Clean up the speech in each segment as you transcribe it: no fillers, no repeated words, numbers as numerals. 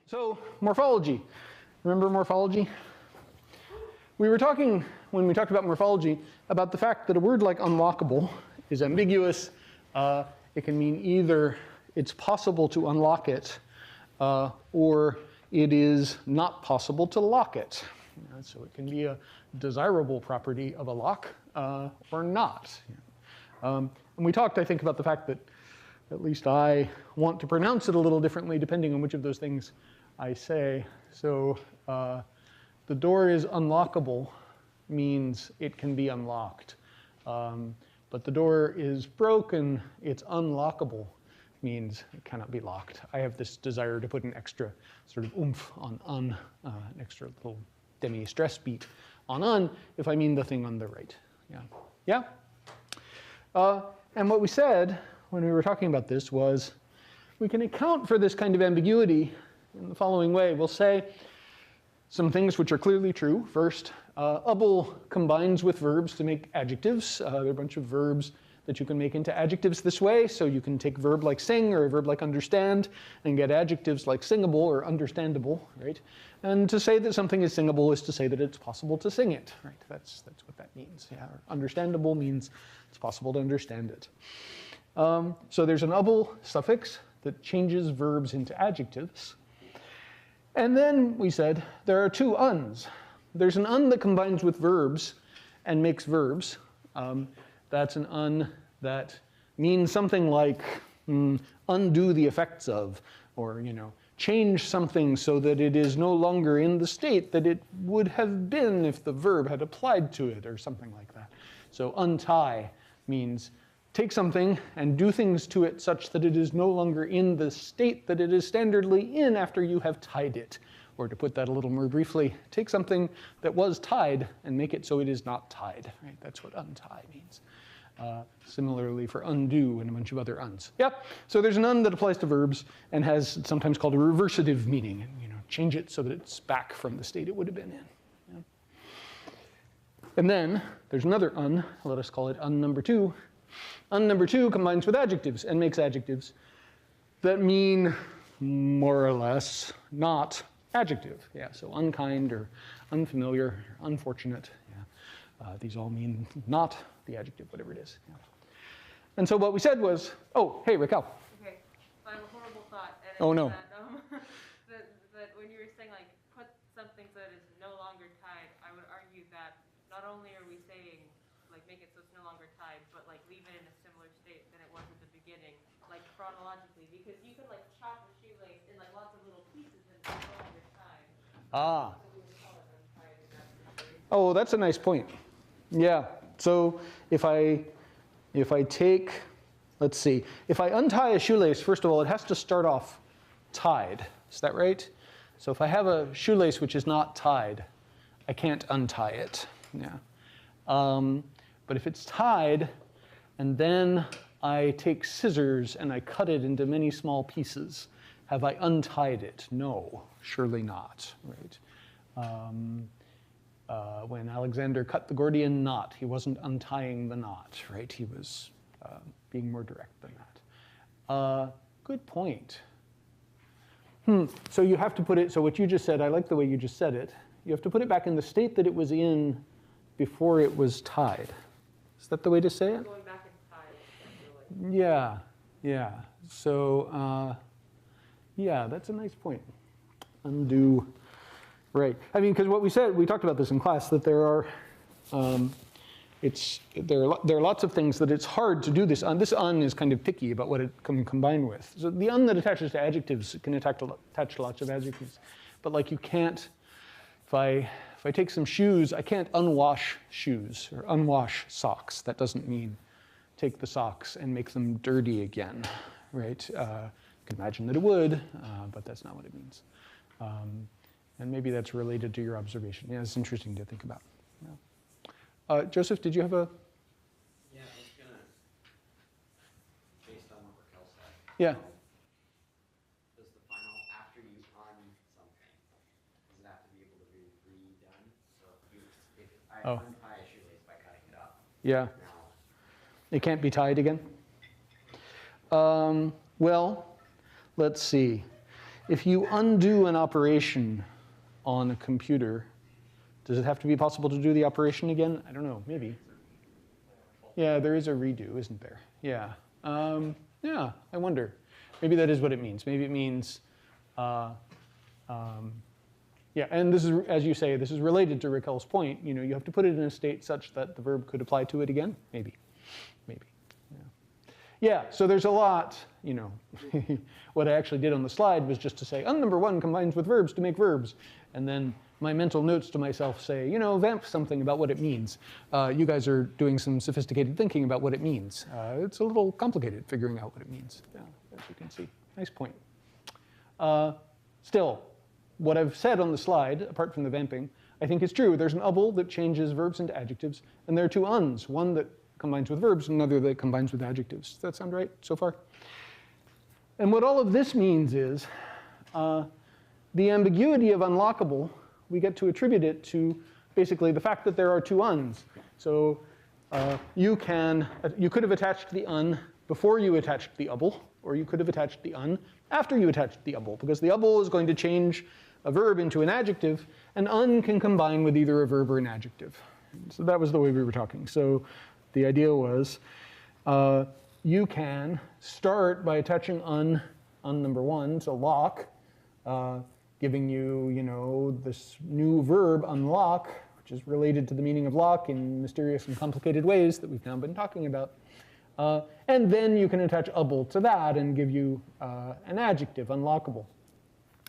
So, morphology. Remember morphology? We were talking, when we talked about morphology, about the fact that a word like unlockable is ambiguous. It can mean either it's possible to unlock it, or it is not possible to lock it. So it can be a desirable property of a lock, or not. And we talked, I think, about the fact that at least I want to pronounce it a little differently depending on which of those things I say. So the door is unlockable means it can be unlocked. But the door is broken, it's unlockable means it cannot be locked. I have this desire to put an extra sort of oomph on an extra little demi-stress beat on if I mean the thing on the right. Yeah? Yeah? And what we said when we were talking about this was we can account for this kind of ambiguity in the following way. We'll say some things which are clearly true. First, able combines with verbs to make adjectives. There are a bunch of verbs that you can make into adjectives this way. So you can take a verb like sing or a verb like understand and get adjectives like singable or understandable, right? And to say that something is singable is to say that it's possible to sing it, right? That's what that means. Yeah, or understandable means it's possible to understand it. So there's an able suffix that changes verbs into adjectives. And then we said there are two uns. There's an un that combines with verbs and makes verbs. That's an un that means something like undo the effects of, or change something so that it is no longer in the state that it would have been if the verb had applied to it, or something like that. So untie means take something and do things to it such that it is no longer in the state that it is standardly in after you have tied it. Or to put that a little more briefly, take something that was tied and make it so it is not tied. Right? That's what untie means. Similarly for undo and a bunch of other uns. Yep. So there's an un that applies to verbs and has sometimes called a reversative meaning. And, change it so that it's back from the state it would have been in. Yeah. And then there's another un. Let us call it un number two. Un number two combines with adjectives and makes adjectives that mean more or less not adjective. Yeah, so unkind or unfamiliar, or unfortunate. Yeah. These all mean not the adjective, whatever it is. Yeah. And so what we said was, oh, hey, Raquel. Okay, so I have a horrible thought. And oh, no. That when you were saying, like, put something so that it's no longer tied, I would argue that not only are we saying, like, make it so it's no longer tied, but, like, leave it in a similar state than it was at the beginning, like, chronologically, because you can, like, chop a shoelace in, like, lots of little pieces and it's no longer tied. Ah. So we would call it untied in that situation. Oh, that's a nice point. Yeah. So if I take, let's see, if I untie a shoelace, first of all, it has to start off tied. Is that right? So if I have a shoelace which is not tied, I can't untie it. Yeah. But if it's tied, and then I take scissors and I cut it into many small pieces, have I untied it? No, surely not, right? When Alexander cut the Gordian knot, he wasn't untying the knot, right? He was being more direct than that. Good point. So you have to put it, so what you just said, I like the way you just said it. You have to put it back in the state that it was in before it was tied. Is that the way to say it? Going back and tied. Yeah, yeah. So, yeah, that's a nice point. Undo. Right. I mean, because what we said, we talked about this in class, that there are, there are lots of things that it's hard to do this un. This un is kind of picky about what it can combine with. So the un that attaches to adjectives can attach lots of adjectives, but like you can't. If I take some shoes, I can't unwash shoes or unwash socks. That doesn't mean take the socks and make them dirty again, right? You can imagine that it would, but that's not what it means. And maybe that's related to your observation. Yeah, it's interesting to think about. Yeah. Joseph, did you have a? Yeah, I was gonna, based on what Raquel said. Yeah. Does the final, after you un something, does it have to be able to be redone? So if I untie a shoelace by cutting it up. Yeah. Now, it can't be tied again? Well, let's see. if you undo an operation on a computer, does it have to be possible to do the operation again? I don't know, maybe. Yeah, there is a redo, isn't there? Yeah. Yeah, I wonder. Maybe that is what it means. Maybe it means, yeah, and this is, as you say, this is related to Raquel's point. You know, you have to put it in a state such that the verb could apply to it again. Maybe, maybe. Yeah, so there's a lot, you know. What I actually did on the slide was just to say, number one combines with verbs to make verbs. And then my mental notes to myself say, you know, vamp something about what it means. You guys are doing some sophisticated thinking about what it means. It's a little complicated figuring out what it means, yeah, as you can see. Nice point. Still, what I've said on the slide, apart from the vamping, I think is true. There's an able that changes verbs into adjectives, and there are two uns, one that combines with verbs, and another that combines with adjectives. Does that sound right so far? And what all of this means is the ambiguity of unlockable, we get to attribute it to basically the fact that there are two uns. So you could have attached the un before you attached the able, or you could have attached the un after you attached the able, because the able is going to change a verb into an adjective, and un can combine with either a verb or an adjective. So that was the way we were talking. So the idea was you can start by attaching un number one to lock, giving you, you know, this new verb unlock, which is related to the meaning of lock in mysterious and complicated ways that we've now been talking about. And then you can attach able to that and give you an adjective, unlockable.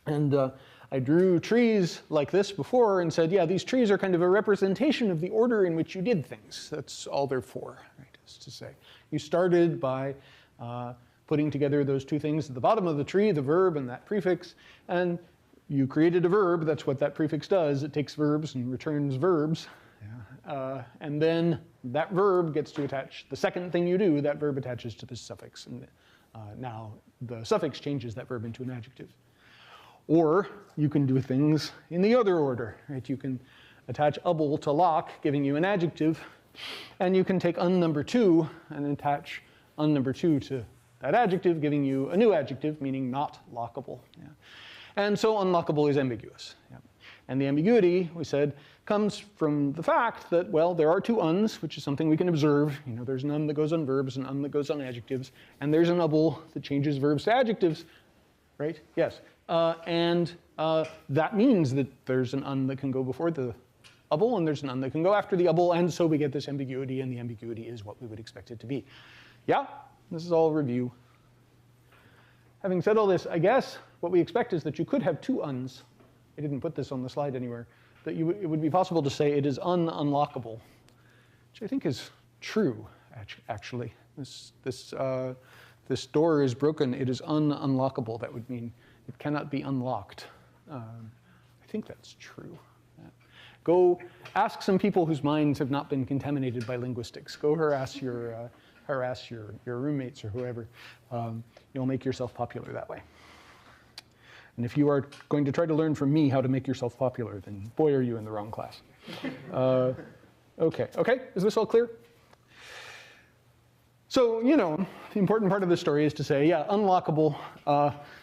And I drew trees like this before and said, yeah, these trees are kind of a representation of the order in which you did things. That's all they're for, right, is to say. You started by putting together those two things at the bottom of the tree, the verb and that prefix, and you created a verb. That's what that prefix does. It takes verbs and returns verbs. Yeah. And then that verb gets to attach the second thing you do. That verb attaches to the suffix. And now the suffix changes that verb into an adjective. Or you can do things in the other order, right? You can attach able to lock, giving you an adjective, and you can take un number two and attach un number two to that adjective, giving you a new adjective, meaning not lockable. Yeah. And so unlockable is ambiguous. Yeah. And the ambiguity, we said, comes from the fact that, well, there are two uns, which is something we can observe. You know, there's an un that goes on verbs, an un that goes on adjectives, and there's an able that changes verbs to adjectives, right? Yes. And that means that there's an un that can go before the able, and there's an un that can go after the able, and so we get this ambiguity, and the ambiguity is what we would expect it to be. Yeah? This is all review. Having said all this, I guess what we expect is that you could have two uns. I didn't put this on the slide anywhere. That it would be possible to say it is unlockable, which I think is true, actually. This door is broken. It is unlockable. That would mean it cannot be unlocked. I think that's true. Yeah. Go ask some people whose minds have not been contaminated by linguistics. Go harass your roommates or whoever. You'll make yourself popular that way. And if you are going to try to learn from me how to make yourself popular, then boy, are you in the wrong class. Okay, is this all clear? So, you know, the important part of the story is to say, yeah, unlockable,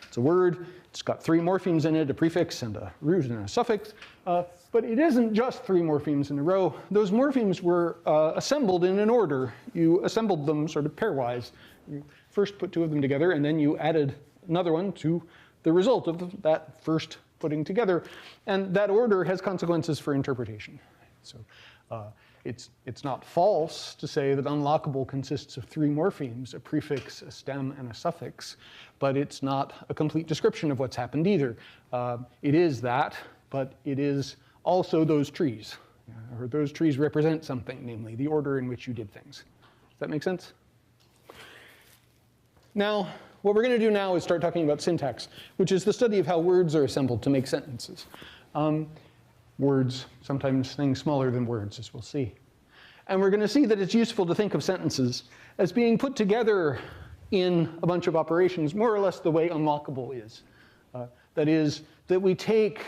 it's a word, it's got three morphemes in it, a prefix and a root and a suffix, but it isn't just three morphemes in a row. Those morphemes were assembled in an order. You assembled them sort of pairwise. You first put two of them together, and then you added another one to the result of that first putting together. And that order has consequences for interpretation. So it's not false to say that unlockable consists of three morphemes, a prefix, a stem, and a suffix, but it's not a complete description of what's happened either. It is that, but it is also those trees, or those trees represent something, namely the order in which you did things. Does that make sense? Now, what we're going to do now is start talking about syntax, which is the study of how words are assembled to make sentences. Words, sometimes things smaller than words, as we'll see. And we're going to see that it's useful to think of sentences as being put together in a bunch of operations, more or less the way unlockable is. That is, that we take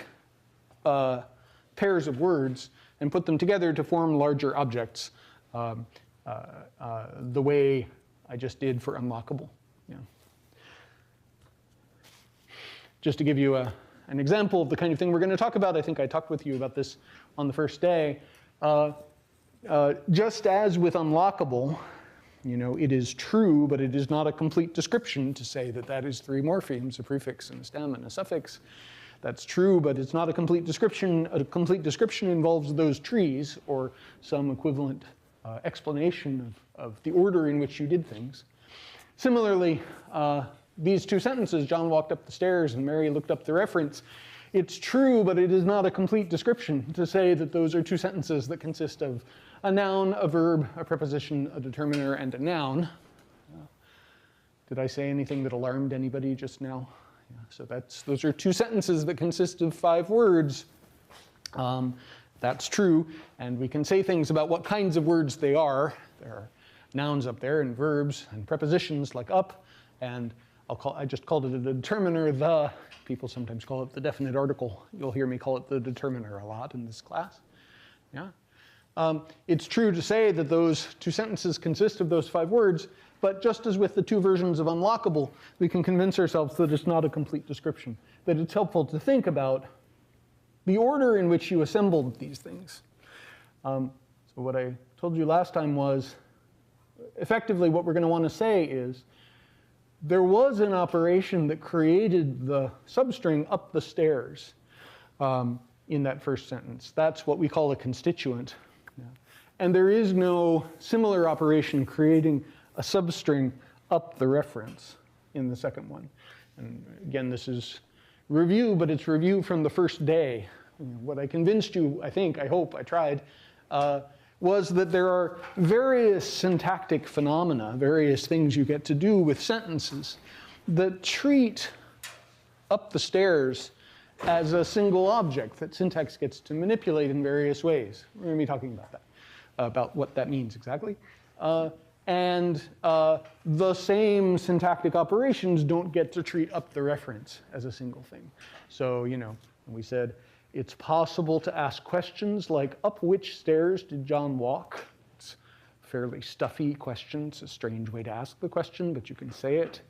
pairs of words and put them together to form larger objects, the way I just did for unlockable. Yeah. just to give you an example of the kind of thing we're going to talk about, I think I talked with you about this on the first day. Just as with unlockable, it is true, but it is not a complete description to say that that is 3 morphemes, a prefix and a stem and a suffix. That's true, but it's not a complete description. A complete description involves those trees or some equivalent explanation of the order in which you did things. Similarly, these 2 sentences, John walked up the stairs and Mary looked up the reference, it's true, but it is not a complete description to say that those are 2 sentences that consist of a noun, a verb, a preposition, a determiner, and a noun. Did I say anything that alarmed anybody just now? Yeah, so those are 2 sentences that consist of 5 words. That's true, and we can say things about what kinds of words they are. There are nouns up there and verbs and prepositions like up, and I just called it a determiner, the. People sometimes call it the definite article. You'll hear me call it the determiner a lot in this class. Yeah. It's true to say that those 2 sentences consist of those 5 words, but just as with the 2 versions of unlockable, we can convince ourselves that it's not a complete description, that it's helpful to think about the order in which you assembled these things. So what I told you last time was, effectively what we're going to want to say is, there was an operation that created the substring up the stairs in that first sentence. That's what we call a constituent. Yeah. And there is no similar operation creating a substring up the reference in the second one. And again, this is review, but it's review from the first day. What I convinced you, I think, I hope, I tried, was that there are various syntactic phenomena, various things you get to do with sentences that treat up the stairs as a single object that syntax gets to manipulate in various ways. We're going to be talking about that, about what that means exactly. And the same syntactic operations don't get to treat up the reference as a single thing. So, we said, it's possible to ask questions like, up which stairs did John walk? It's a fairly stuffy question. It's a strange way to ask the question, but you can say it.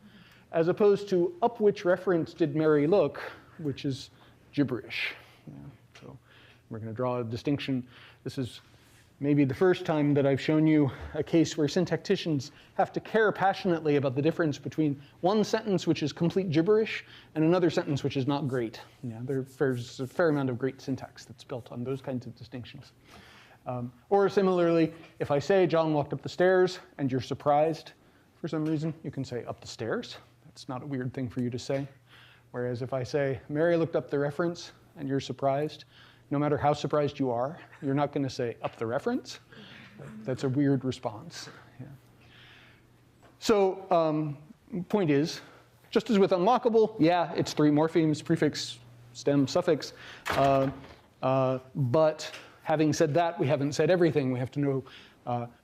As opposed to, up which reference did Mary look? Which is gibberish. Yeah, so we're going to draw a distinction. This is maybe the first time that I've shown you a case where syntacticians have to care passionately about the difference between one sentence which is complete gibberish and another sentence which is not great. Yeah, there's a fair amount of great syntax that's built on those kinds of distinctions. Or similarly, if I say John walked up the stairs and you're surprised for some reason, you can say up the stairs. That's not a weird thing for you to say. Whereas if I say Mary looked up the reference and you're surprised, no matter how surprised you are, you're not going to say up the reference. That's a weird response. Yeah. So point is, just as with unlockable, yeah, it's 3 morphemes, prefix, stem, suffix. But having said that, we haven't said everything. We have to know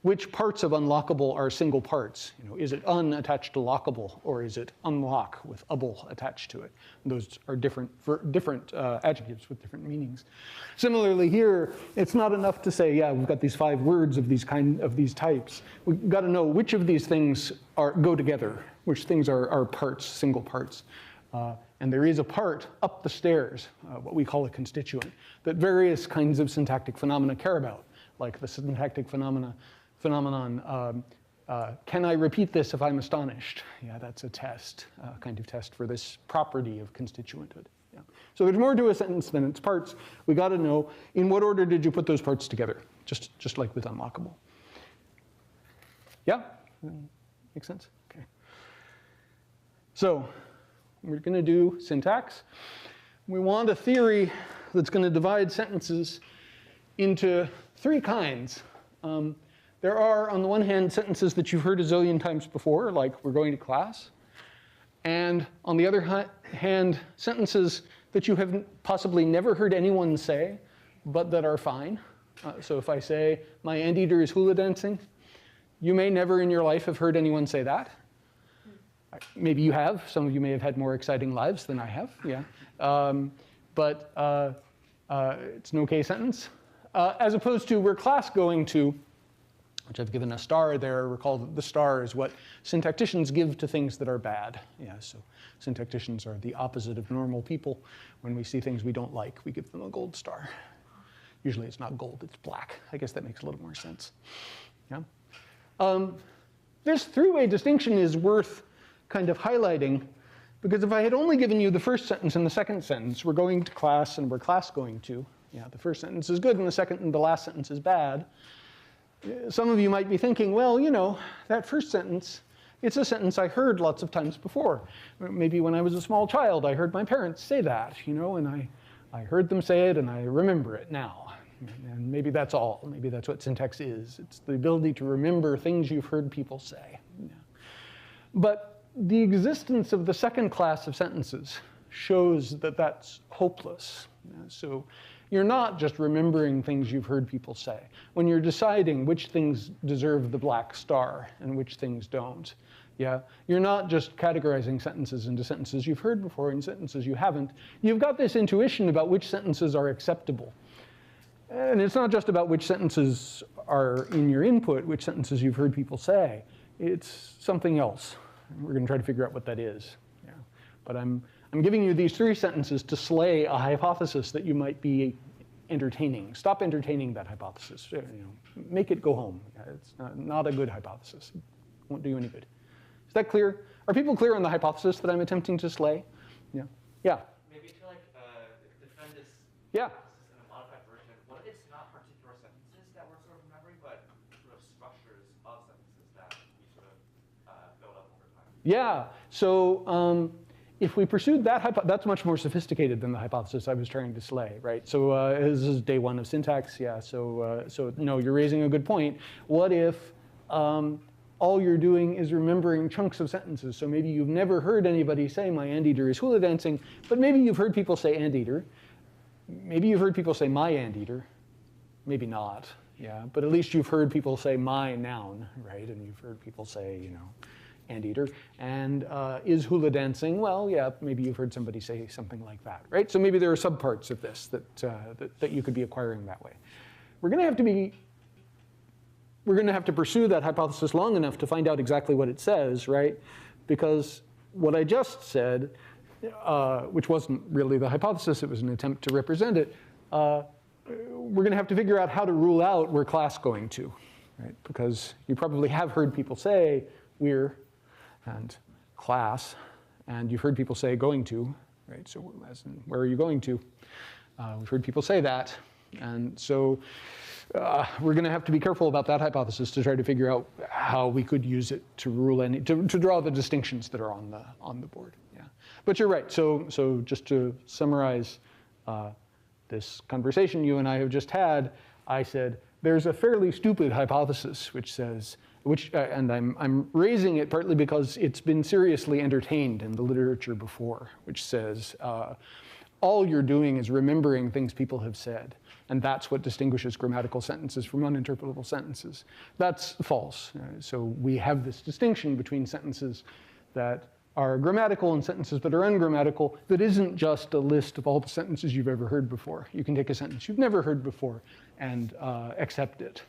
which parts of unlockable are single parts. Is it unattached to lockable, or is it unlock with able attached to it? And those are different adjectives with different meanings. Similarly here, it's not enough to say, yeah, we've got these 5 words of these types. We've got to know which of these things go together, which things are parts, single parts. And there is a part up the stairs, what we call a constituent, that various kinds of syntactic phenomena care about. Like the syntactic phenomenon, can I repeat this if I'm astonished? Yeah, that's a test, kind of test for this property of constituenthood. Yeah. So there's more to a sentence than its parts. We got to know, in what order did you put those parts together? Just like with unlockable. Yeah? Make sense? Okay. So we're going to do syntax. We want a theory that's going to divide sentences into 3 kinds. There are, on the one hand, sentences that you've heard a zillion times before, like we're going to class. And on the other hand, sentences that you have possibly never heard anyone say, but that are fine. So if I say, my anteater is hula dancing, you may never in your life have heard anyone say that. Maybe you have. Some of you may have had more exciting lives than I have. Yeah. But it's an okay sentence. As opposed to we're class going to, which I've given a star there. Recall that the star is what syntacticians give to things that are bad. Yeah, so syntacticians are the opposite of normal people. When we see things we don't like, we give them a gold star. Usually it's not gold, it's black. I guess that makes a little more sense. Yeah. This three-way distinction is worth kind of highlighting, because if I had only given you the first sentence and the second sentence, we're going to class and we're class going to. Yeah, the first sentence is good and the second and the last sentence is bad. Some of you might be thinking, well, you know, that first sentence, it's a sentence I heard lots of times before. Maybe when I was a small child, I heard my parents say that, you know, and I heard them say it and I remember it now. And maybe that's all. Maybe that's what syntax is. It's the ability to remember things you've heard people say. Yeah. But the existence of the second class of sentences shows that that's hopeless. Yeah. So you're not just remembering things you've heard people say. When you're deciding which things deserve the black star and which things don't, yeah, you're not just categorizing sentences into sentences you've heard before and sentences you haven't. You've got this intuition about which sentences are acceptable. And it's not just about which sentences are in your input, which sentences you've heard people say. It's something else. We're going to try to figure out what that is. Yeah. But I'm giving you these three sentences to slay a hypothesis that you might be entertaining. Stop entertaining that hypothesis. You know, make it go home. It's not a good hypothesis. It won't do you any good. Is that clear? Are people clear on the hypothesis that I'm attempting to slay? Yeah. Yeah. Maybe to like defend this. Yeah. Yeah, so if we pursued that that's much more sophisticated than the hypothesis I was trying to slay, right? So this is day one of syntax, yeah, so no, you're raising a good point. What if all you're doing is remembering chunks of sentences? So maybe you've never heard anybody say my anteater is hula dancing, but maybe you've heard people say anteater. Maybe you've heard people say my anteater. Maybe not, yeah, but at least you've heard people say my noun, right? And you've heard people say, you know, anteater. And is hula dancing? Well, yeah, maybe you've heard somebody say something like that, right? So maybe there are subparts of this that you could be acquiring that way. We're going to have to pursue that hypothesis long enough to find out exactly what it says, right? Because what I just said, which wasn't really the hypothesis, it was an attempt to represent it, we're going to have to figure out how to rule out we're class going to, right? Because you probably have heard people say we're and class, and you've heard people say going to, right? So as in, where are you going to? We've heard people say that, and so we're going to have to be careful about that hypothesis to try to figure out how we could use it to rule any, to draw the distinctions that are on the board. Yeah, but you're right. So just to summarize this conversation you and I have just had, I said there's a fairly stupid hypothesis which says. And I'm raising it partly because it's been seriously entertained in the literature before, which says all you're doing is remembering things people have said, and that's what distinguishes grammatical sentences from uninterpretable sentences. That's false. So we have this distinction between sentences that are grammatical and sentences that are ungrammatical that isn't just a list of all the sentences you've ever heard before. You can take a sentence you've never heard before and accept it.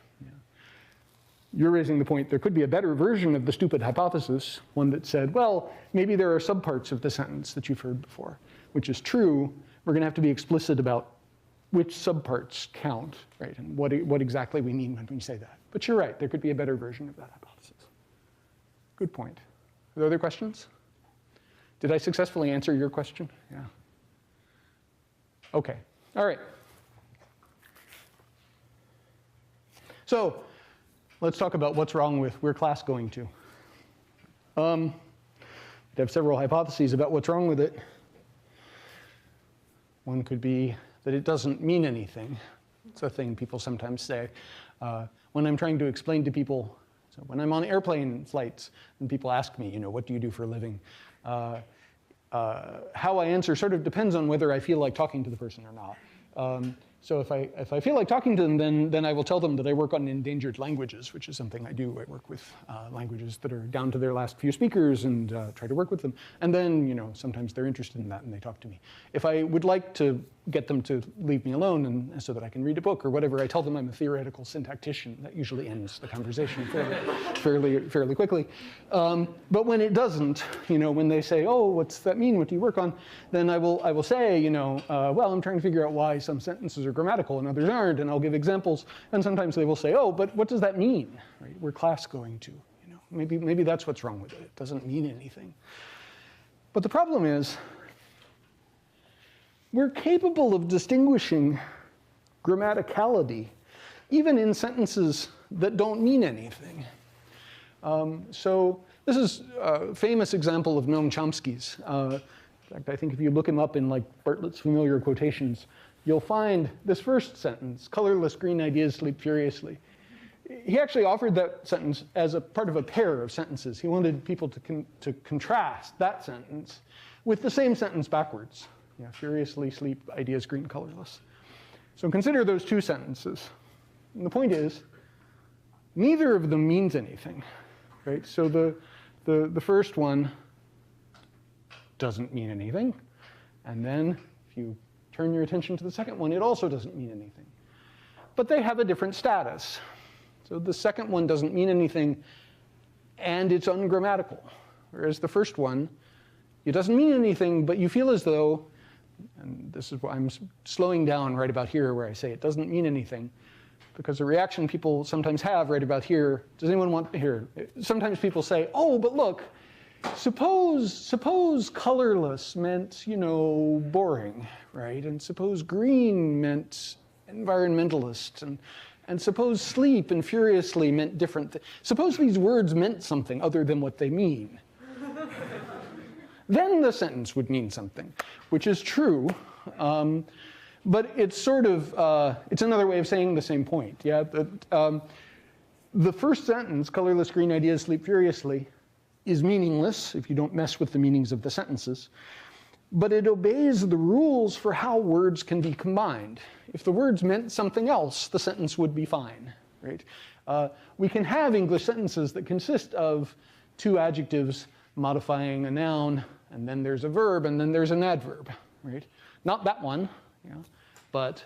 You're raising the point there could be a better version of the stupid hypothesis, one that said, well, maybe there are subparts of the sentence that you've heard before, which is true. We're going to have to be explicit about which subparts count, right, and what exactly we mean when we say that. But you're right, there could be a better version of that hypothesis. Good point. Are there other questions? Did I successfully answer your question? Yeah. OK. All right. So let's talk about what's wrong with we're class going to. I have several hypotheses about what's wrong with it. One could be that it doesn't mean anything. It's a thing people sometimes say. When I'm trying to explain to people, so when I'm on airplane flights and people ask me, you know, what do you do for a living? How I answer sort of depends on whether I feel like talking to the person or not. So if I feel like talking to them, then I will tell them that I work on endangered languages, which is something I do. I work with languages that are down to their last few speakers and try to work with them. And then, you know, sometimes they're interested in that and they talk to me. If I would like to get them to leave me alone and so that I can read a book or whatever. I tell them I'm a theoretical syntactician. That usually ends the conversation fairly quickly. But when it doesn't, when they say, oh, what's that mean? What do you work on? Then I will say, well, I'm trying to figure out why some sentences are grammatical and others aren't, and I'll give examples. And sometimes they will say, oh, but what does that mean? Right? We're class going to. Maybe that's what's wrong with it. It doesn't mean anything. But the problem is, we're capable of distinguishing grammaticality even in sentences that don't mean anything. So this is a famous example of Noam Chomsky's. In fact, I think if you look him up in like Bartlett's familiar quotations, you'll find this first sentence, colorless green ideas sleep furiously. He actually offered that sentence as a part of a pair of sentences. He wanted people to contrast that sentence with the same sentence backwards. Yeah, furiously sleep, ideas green, colorless. So consider those two sentences. And the point is, neither of them means anything, right? So the first one doesn't mean anything. And then if you turn your attention to the second one, it also doesn't mean anything. But they have a different status. So the second one doesn't mean anything, and it's ungrammatical. Whereas the first one, it doesn't mean anything, but you feel as though, and this is why I'm slowing down right about here where I say it doesn't mean anything, because the reaction people sometimes have right about here, does anyone want to hear? Sometimes people say, oh, but look, suppose colorless meant, boring, right? And suppose green meant environmentalist, and suppose sleep and furiously meant different things. Suppose these words meant something other than what they mean. Then the sentence would mean something, which is true, but it's sort of, it's another way of saying the same point. Yeah, the first sentence, colorless green ideas sleep furiously, is meaningless if you don't mess with the meanings of the sentences, but it obeys the rules for how words can be combined. If the words meant something else, the sentence would be fine, right? We can have English sentences that consist of two adjectives modifying a noun, and then there's a verb, and then there's an adverb, right? Not that one, but,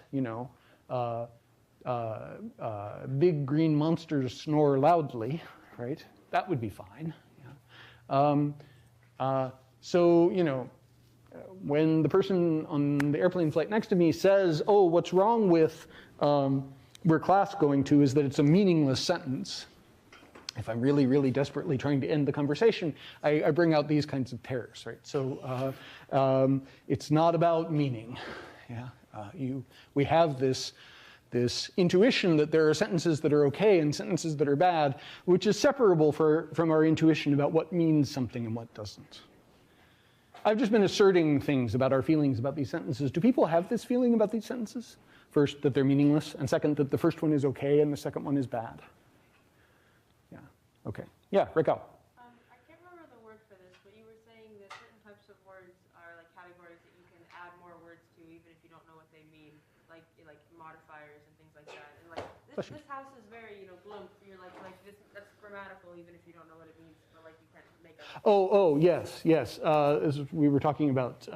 big green monsters snore loudly, right? That would be fine. Yeah. So, when the person on the airplane flight next to me says, oh, what's wrong with where class going to is that it's a meaningless sentence. If I'm really, really desperately trying to end the conversation, I bring out these kinds of pairs, right? So it's not about meaning. Yeah, we have this intuition that there are sentences that are okay and sentences that are bad, which is separable from our intuition about what means something and what doesn't. I've just been asserting things about our feelings about these sentences. Do people have this feeling about these sentences? First, that they're meaningless, and second, that the first one is okay and the second one is bad. Yeah, okay. Yeah, Raquel. I can't remember the word for this, but you were saying that certain types of words are like categories that you can add more words to even if you don't know what they mean, like modifiers and things like that. And like this house is very, gloom. You're like this, that's grammatical even if you don't know what it means, but like you can't make it. Oh, yes. As we were talking about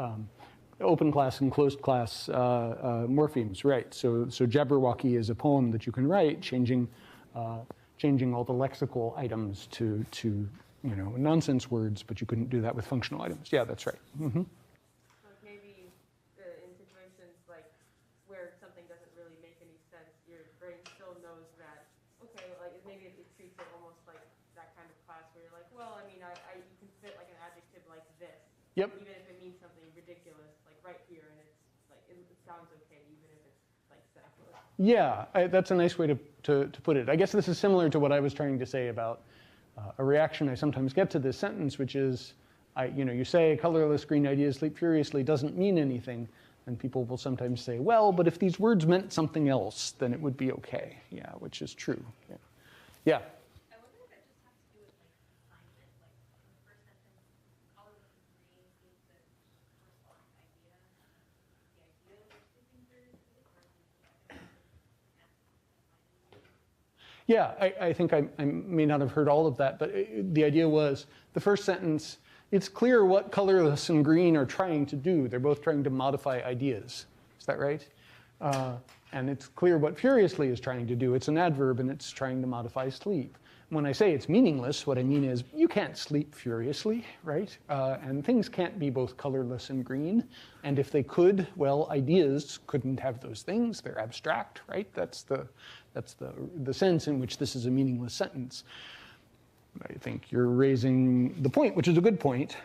open class and closed class morphemes, right? So Jabberwocky is a poem that you can write, changing all the lexical items to nonsense words, but you couldn't do that with functional items. Yeah, that's right. Mm-hmm. Like maybe in situations like where something doesn't really make any sense, your brain still knows that, okay, like maybe it treats it almost like that kind of class where you're like, well, I mean, you can fit like an adjective like this. Yep. Even if it means something ridiculous, like right here, and it's like it sounds okay, even if it's like senseless. Yeah, that's a nice way to put it. I guess this is similar to what I was trying to say about a reaction I sometimes get to this sentence, which is, you say colorless green ideas sleep furiously doesn't mean anything, and people will sometimes say, well, but if these words meant something else, then it would be okay. Yeah, which is true. Yeah. I wonder if it just has to do with assignment. Like in the first sentence, colorless and green seems to correspond to idea. The idea of sleeping furiously versus the second sentence. Yeah, I think I may not have heard all of that, but the idea was the first sentence, it's clear what colorless and green are trying to do. They're both trying to modify ideas. Is that right? And it's clear what furiously is trying to do. It's an adverb, and it's trying to modify sleep. When I say it's meaningless, what I mean is you can't sleep furiously, right? And things can't be both colorless and green. And if they could, well, ideas couldn't have those things. They're abstract, right? That's the sense in which this is a meaningless sentence. I think you're raising the point, which is a good point.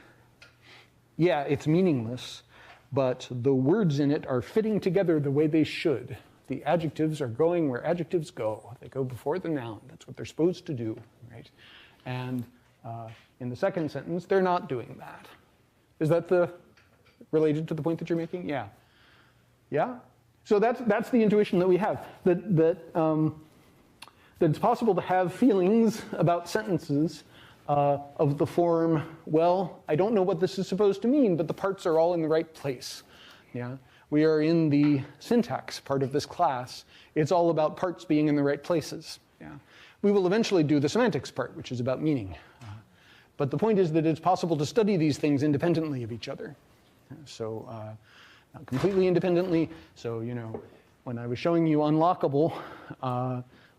Yeah, it's meaningless, but the words in it are fitting together the way they should. The adjectives are going where adjectives go. They go before the noun. That's what they're supposed to do, right? And in the second sentence, they're not doing that. Is that related to the point that you're making? Yeah. Yeah? So that's the intuition that we have, that it's possible to have feelings about sentences of the form, well, I don't know what this is supposed to mean, but the parts are all in the right place. Yeah? We are in the syntax part of this class. It's all about parts being in the right places. Yeah? We will eventually do the semantics part, which is about meaning. But the point is that it's possible to study these things independently of each other. So not completely independently. So, you know, when I was showing you unlockable,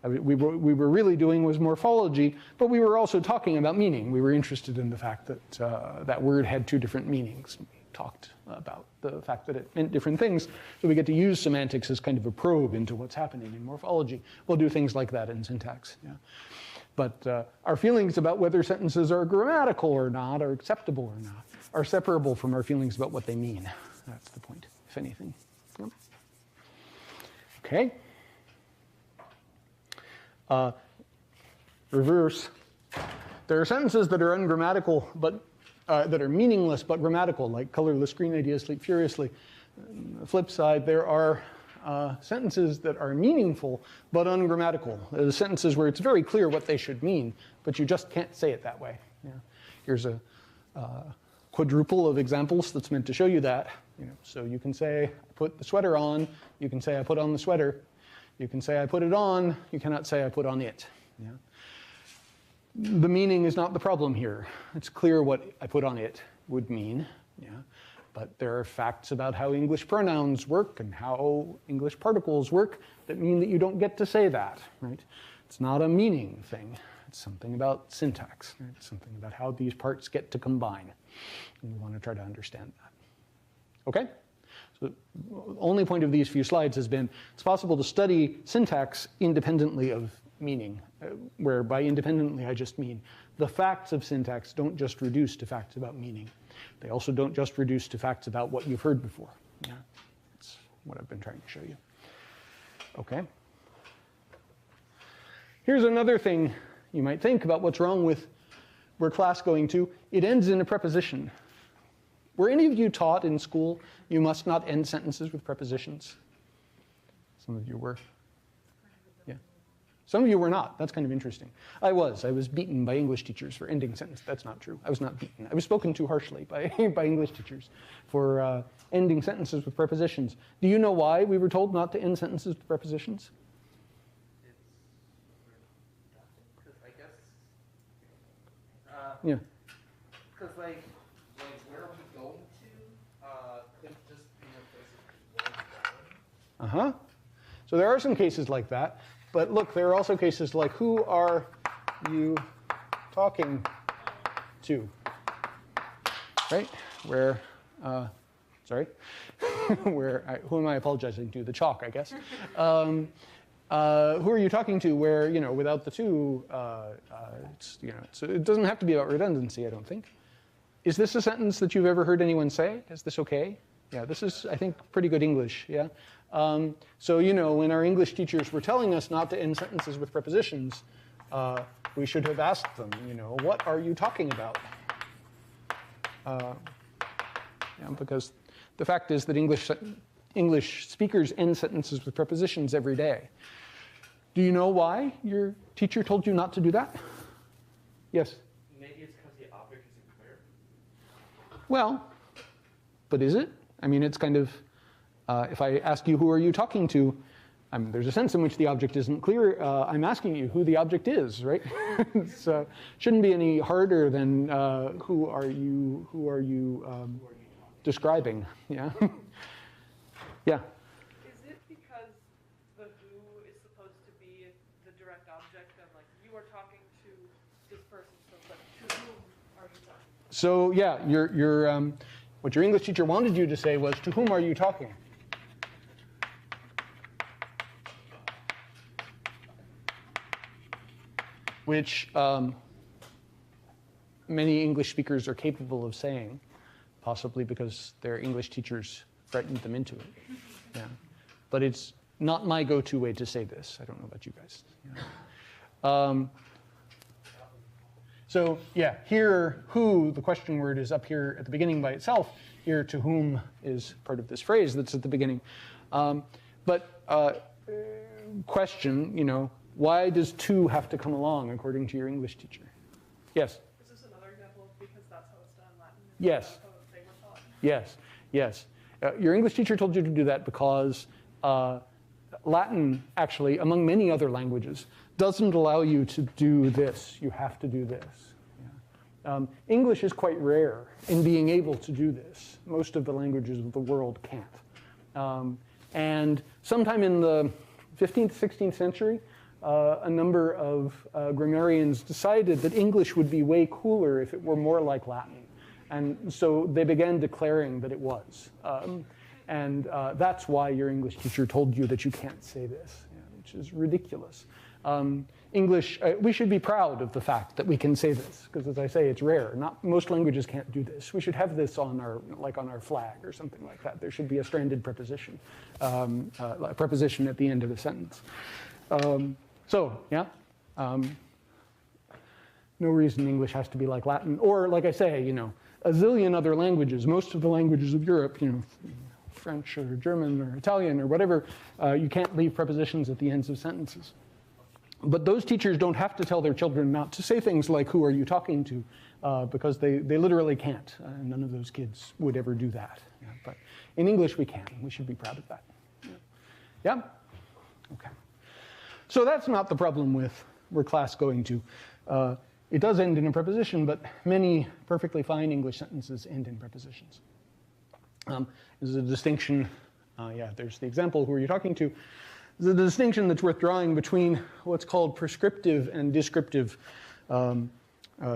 we were really doing was morphology, but we were also talking about meaning. We were interested in the fact that that word had two different meanings. We talked about the fact that it meant different things. So we get to use semantics as kind of a probe into what's happening in morphology. We'll do things like that in syntax. Yeah. But our feelings about whether sentences are grammatical or not, or acceptable or not, are separable from our feelings about what they mean. That's the point, if anything. Yep. Okay. Reverse. There are sentences that are ungrammatical, but that are meaningless but grammatical, like colorless green ideas sleep furiously. On the flip side, there are sentences that are meaningful but ungrammatical. There's sentences where it's very clear what they should mean, but you just can't say it that way. Yeah. Here's a quadruple of examples that's meant to show you that. You know, so you can say, I put the sweater on. You can say, I put on the sweater. You can say, I put it on. You cannot say, I put on it. Yeah? The meaning is not the problem here. It's clear what I put on it would mean. Yeah? But there are facts about how English pronouns work and how English particles work that mean that you don't get to say that. Right? It's not a meaning thing. It's something about syntax. Right? It's something about how these parts get to combine. And we want to try to understand that. Okay? So the only point of these few slides has been it's possible to study syntax independently of meaning, where by independently I just mean the facts of syntax don't just reduce to facts about meaning. They also don't just reduce to facts about what you've heard before. Yeah? That's what I've been trying to show you. Okay? Here's another thing you might think about what's wrong with where class going to. It ends in a preposition. Were any of you taught in school you must not end sentences with prepositions? Some of you were. Yeah. Some of you were not. That's kind of interesting. I was beaten by English teachers for ending sentences. That's not true. I was not beaten. I was spoken to harshly by English teachers for ending sentences with prepositions. Do you know why we were told not to end sentences with prepositions? Because I guess, Yeah. because like where are we going to? Could just be a place of going. So there are some cases like that. But look, there are also cases like, who are you talking to? Right? Where, sorry, who am I apologizing to? The chalk, I guess. Who are you talking to? Where, you know, without the to, it doesn't have to be about redundancy, I don't think. Is this a sentence that you've ever heard anyone say? Is this okay? Yeah, this is, I think, pretty good English, yeah? So, you know, when our English teachers were telling us not to end sentences with prepositions, we should have asked them, you know, what are you talking about? Because the fact is that English speakers end sentences with prepositions every day. Do you know why your teacher told you not to do that? Yes? Maybe it's because the object isn't clear. Well, but is it? I mean, it's kind of, if I ask you, who are you talking to? There's a sense in which the object isn't clear. I'm asking you who the object is, right? So shouldn't be any harder than who are you describing? Yeah. Yeah. you are talking to this person, so but to whom are you talking? So yeah, what your English teacher wanted you to say was, to whom are you talking? Which many English speakers are capable of saying, possibly because their English teachers frightened them into it. Yeah. But it's not my go-to way to say this. I don't know about you guys. Yeah. So yeah, here, who, the question word, is up here at the beginning by itself. Here, to whom, is part of this phrase that's at the beginning. Question, why does to have to come along according to your English teacher? Yes? Is this another example of because that's how it's done in Latin? Yes. How they were taught? Yes, yes. Your English teacher told you to do that because Latin, actually, among many other languages, doesn't allow you to do this. You have to do this. Yeah. English is quite rare in being able to do this. Most of the languages of the world can't. And sometime in the 15th, 16th century, a number of grammarians decided that English would be way cooler if it were more like Latin. And so they began declaring that it was. That's why your English teacher told you that you can't say this, which is ridiculous. English, we should be proud of the fact that we can say this, because as I say, it's rare. Not most languages can't do this. We should have this on our flag or something like that. There should be a stranded preposition, a preposition at the end of a sentence. No reason English has to be like Latin, or like I say, a zillion other languages. Most of the languages of Europe, French or German or Italian or whatever, you can't leave prepositions at the ends of sentences. But those teachers don't have to tell their children not to say things like, who are you talking to? Because they literally can't. None of those kids would ever do that. Yeah, but in English, we can. We should be proud of that. Yeah? Okay. So that's not the problem with where class going to. It does end in a preposition, but many perfectly fine English sentences end in prepositions. There's a distinction. There's the example, who are you talking to? There's a distinction that's worth drawing between what's called prescriptive and descriptive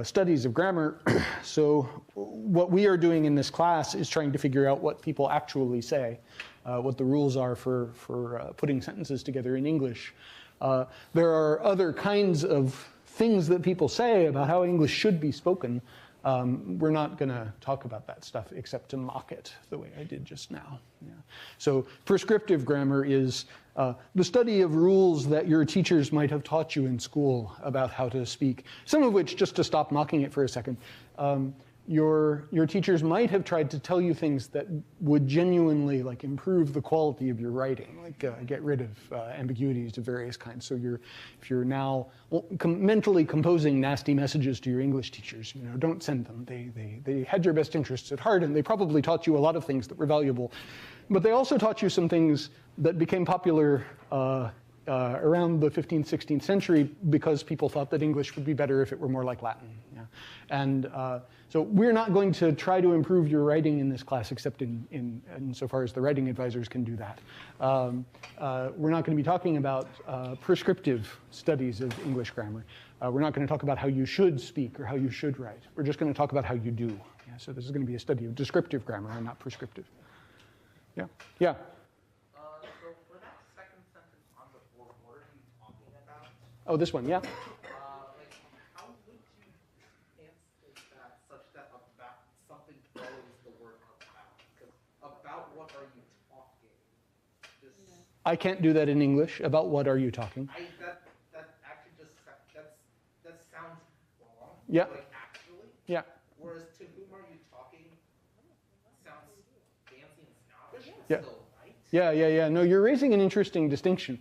studies of grammar. So what we are doing in this class is trying to figure out what people actually say, what the rules are for putting sentences together in English. There are other kinds of things that people say about how English should be spoken. We're not going to talk about that stuff except to mock it the way I did just now. Yeah. So prescriptive grammar is the study of rules that your teachers might have taught you in school about how to speak. Some of which, just to stop mocking it for a second, your teachers might have tried to tell you things that would genuinely improve the quality of your writing, get rid of ambiguities of various kinds. So if you're now mentally composing nasty messages to your English teachers, don't send them. They had your best interests at heart, and they probably taught you a lot of things that were valuable. But they also taught you some things that became popular around the 15th, 16th century because people thought that English would be better if it were more like Latin. Yeah. And so we're not going to try to improve your writing in this class, except insofar as the writing advisors can do that. We're not going to be talking about prescriptive studies of English grammar. We're not going to talk about how you should speak or how you should write. We're just going to talk about how you do. Yeah, so this is going to be a study of descriptive grammar and not prescriptive. Yeah? Yeah? So for that second sentence on the board, what are you talking about? Oh, this one, yeah? How would you translate that such that about something follows the word about? Because about what are you talking? I can't do that in English. About what are you talking? That actually that sounds wrong. Yeah. Actually. Yeah. Whereas to whom are you talking sounds fancy and snobbish. Yeah. Still right. Yeah. No, you're raising an interesting distinction.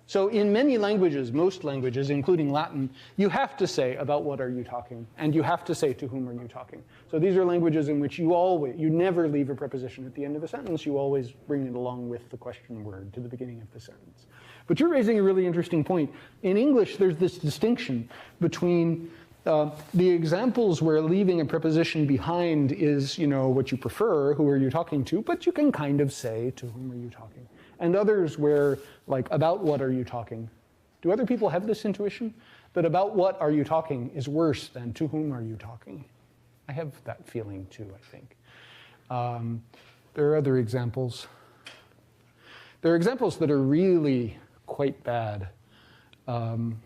So in many languages, most languages, including Latin, you have to say about what are you talking, and you have to say to whom are you talking. So these are languages in which you never leave a preposition at the end of a sentence. You always bring it along with the question word to the beginning of the sentence. But you're raising a really interesting point. In English, there's this distinction between the examples where leaving a preposition behind is, what you prefer, who are you talking to, but you can kind of say to whom are you talking. And others where, about what are you talking, Do other people have this intuition? That about what are you talking is worse than to whom are you talking? I have that feeling too, I think. There are other examples. There are examples that are really quite bad. And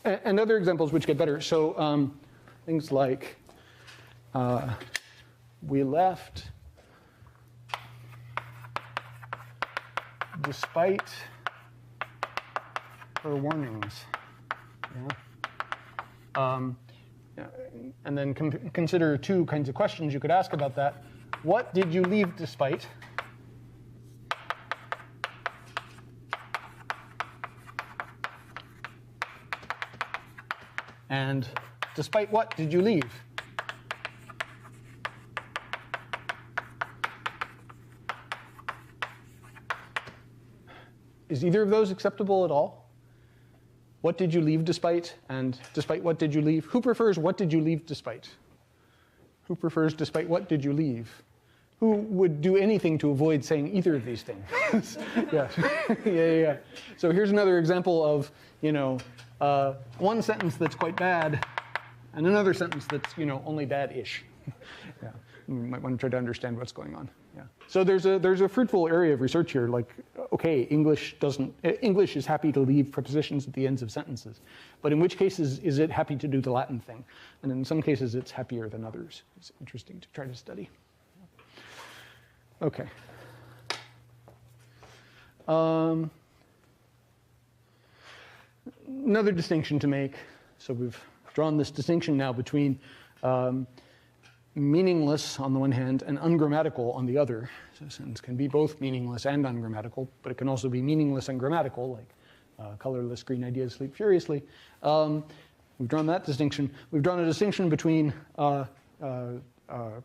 other examples which get better. So things like we left despite her warnings. Yeah. And then consider two kinds of questions you could ask about that. What did you leave despite? And despite what did you leave? Is either of those acceptable at all? What did you leave despite? And despite what did you leave? Who prefers what did you leave despite? Who prefers despite what did you leave? Who would do anything to avoid saying either of these things? Yeah. Yeah. So here's another example of, one sentence that's quite bad and another sentence that's, only bad-ish. Yeah. You might want to try to understand what's going on. Yeah. So there's a fruitful area of research here. Like, okay, English is happy to leave prepositions at the ends of sentences, but in which cases is it happy to do the Latin thing? And in some cases, it's happier than others. It's interesting to try to study. Okay. Another distinction to make. So we've drawn this distinction now between meaningless on the one hand and ungrammatical on the other. So a sentence can be both meaningless and ungrammatical, but it can also be meaningless and grammatical, like colorless green ideas sleep furiously. We've drawn that distinction. We've drawn a distinction between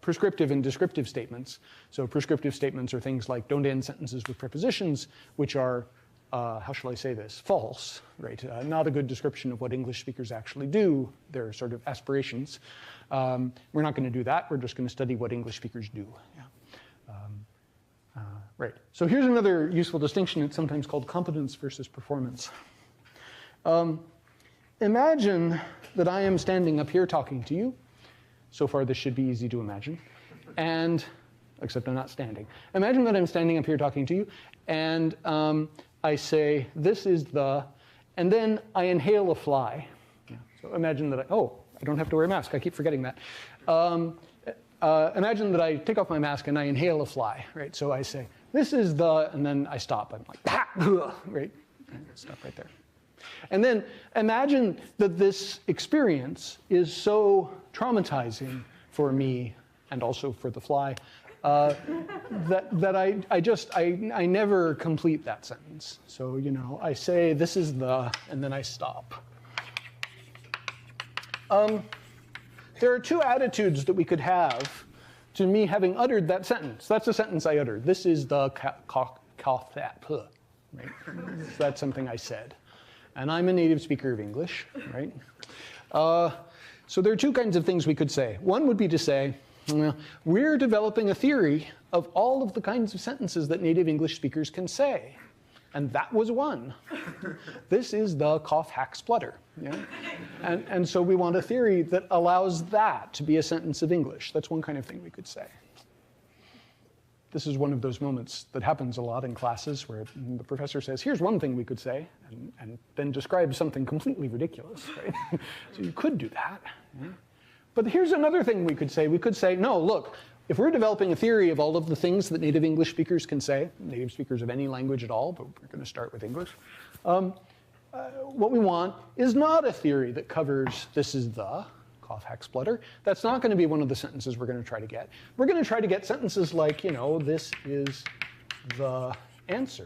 prescriptive and descriptive statements. So prescriptive statements are things like don't end sentences with prepositions, which are, how shall I say this, false, right? Not a good description of what English speakers actually do. They're sort of aspirations. We're not going to do that. We're just going to study what English speakers do. Yeah. Right. So here's another useful distinction. It's sometimes called competence versus performance. Imagine that I am standing up here talking to you. So far, this should be easy to imagine. And, except I'm not standing. Imagine that I'm standing up here talking to you, and I say, this is the, and then I inhale a fly. Yeah. So imagine that I don't have to wear a mask. I keep forgetting that. Imagine that I take off my mask and I inhale a fly, right? So I say, this is the, and then I stop. I'm like, right? Stop right there. And then imagine that this experience is so traumatizing for me and also for the fly that I never complete that sentence. So, I say, this is the, and then I stop. There are two attitudes that we could have to me having uttered that sentence. That's a sentence I uttered. This is the right? That's something I said. And I'm a native speaker of English, right? So there are two kinds of things we could say. One would be to say, well, we're developing a theory of all of the kinds of sentences that native English speakers can say. And that was one. This is the cough, hack, splutter. Yeah? And so we want a theory that allows that to be a sentence of English. That's one kind of thing we could say. This is one of those moments that happens a lot in classes where the professor says, here's one thing we could say, and then describes something completely ridiculous. Right? So you could do that. Yeah? But here's another thing we could say. We could say, no, look, if we're developing a theory of all of the things that native English speakers can say, native speakers of any language at all, but we're going to start with English, what we want is not a theory that covers this is the, cough, hack, splutter. That's not going to be one of the sentences we're going to try to get. We're going to try to get sentences like, this is the answer,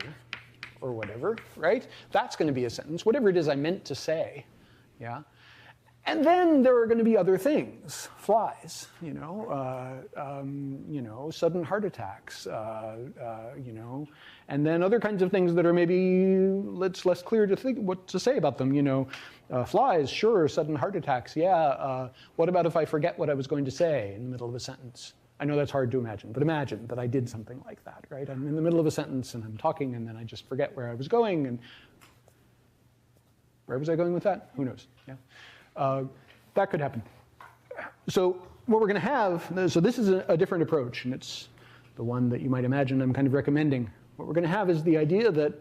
or whatever, right? That's going to be a sentence, whatever it is I meant to say, yeah? And then there are going to be other things, flies, sudden heart attacks, and then other kinds of things that are maybe less clear to think what to say about them. Flies, sure, sudden heart attacks, yeah. What about if I forget what I was going to say in the middle of a sentence? I know that's hard to imagine, but imagine that I did something like that, right? I'm in the middle of a sentence and I'm talking and then I just forget where I was going, and where was I going with that? Who knows? Yeah, that could happen. So what we're going to have, so this is a different approach, and it's the one that you might imagine I'm kind of recommending. What we're going to have is the idea that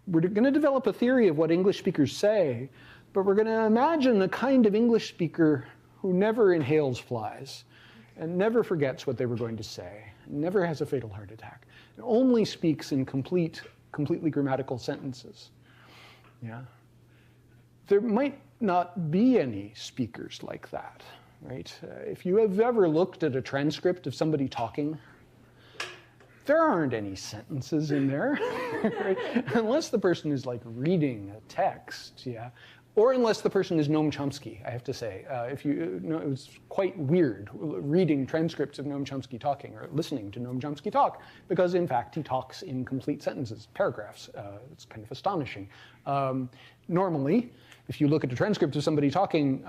we're going to develop a theory of what English speakers say, but we're going to imagine a kind of English speaker who never inhales flies and never forgets what they were going to say, never has a fatal heart attack, and only speaks in completely grammatical sentences. Yeah. There might not be any speakers like that, right? If you have ever looked at a transcript of somebody talking, there aren't any sentences in there, right? Unless the person is like reading a text, yeah. Or unless the person is Noam Chomsky, I have to say. If you know, it was quite weird reading transcripts of Noam Chomsky talking or listening to Noam Chomsky talk, because in fact he talks in complete sentences, paragraphs. It's kind of astonishing. Normally, if you look at a transcript of somebody talking,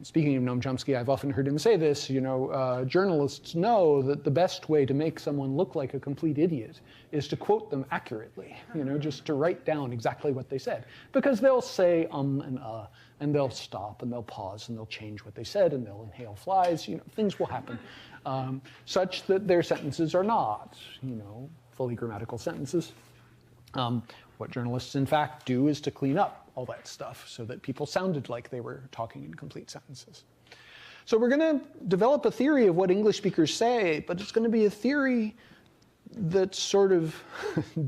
speaking of Noam Chomsky, I've often heard him say this, you know, journalists know that the best way to make someone look like a complete idiot is to quote them accurately, you know, just to write down exactly what they said. Because they'll say and they'll stop, and they'll pause, and they'll change what they said, and they'll inhale flies, you know, things will happen, such that their sentences are not, you know, fully grammatical sentences. What journalists, in fact, do is to clean up all that stuff so that people sounded like they were talking in complete sentences. So we're going to develop a theory of what English speakers say, but it's going to be a theory that's sort of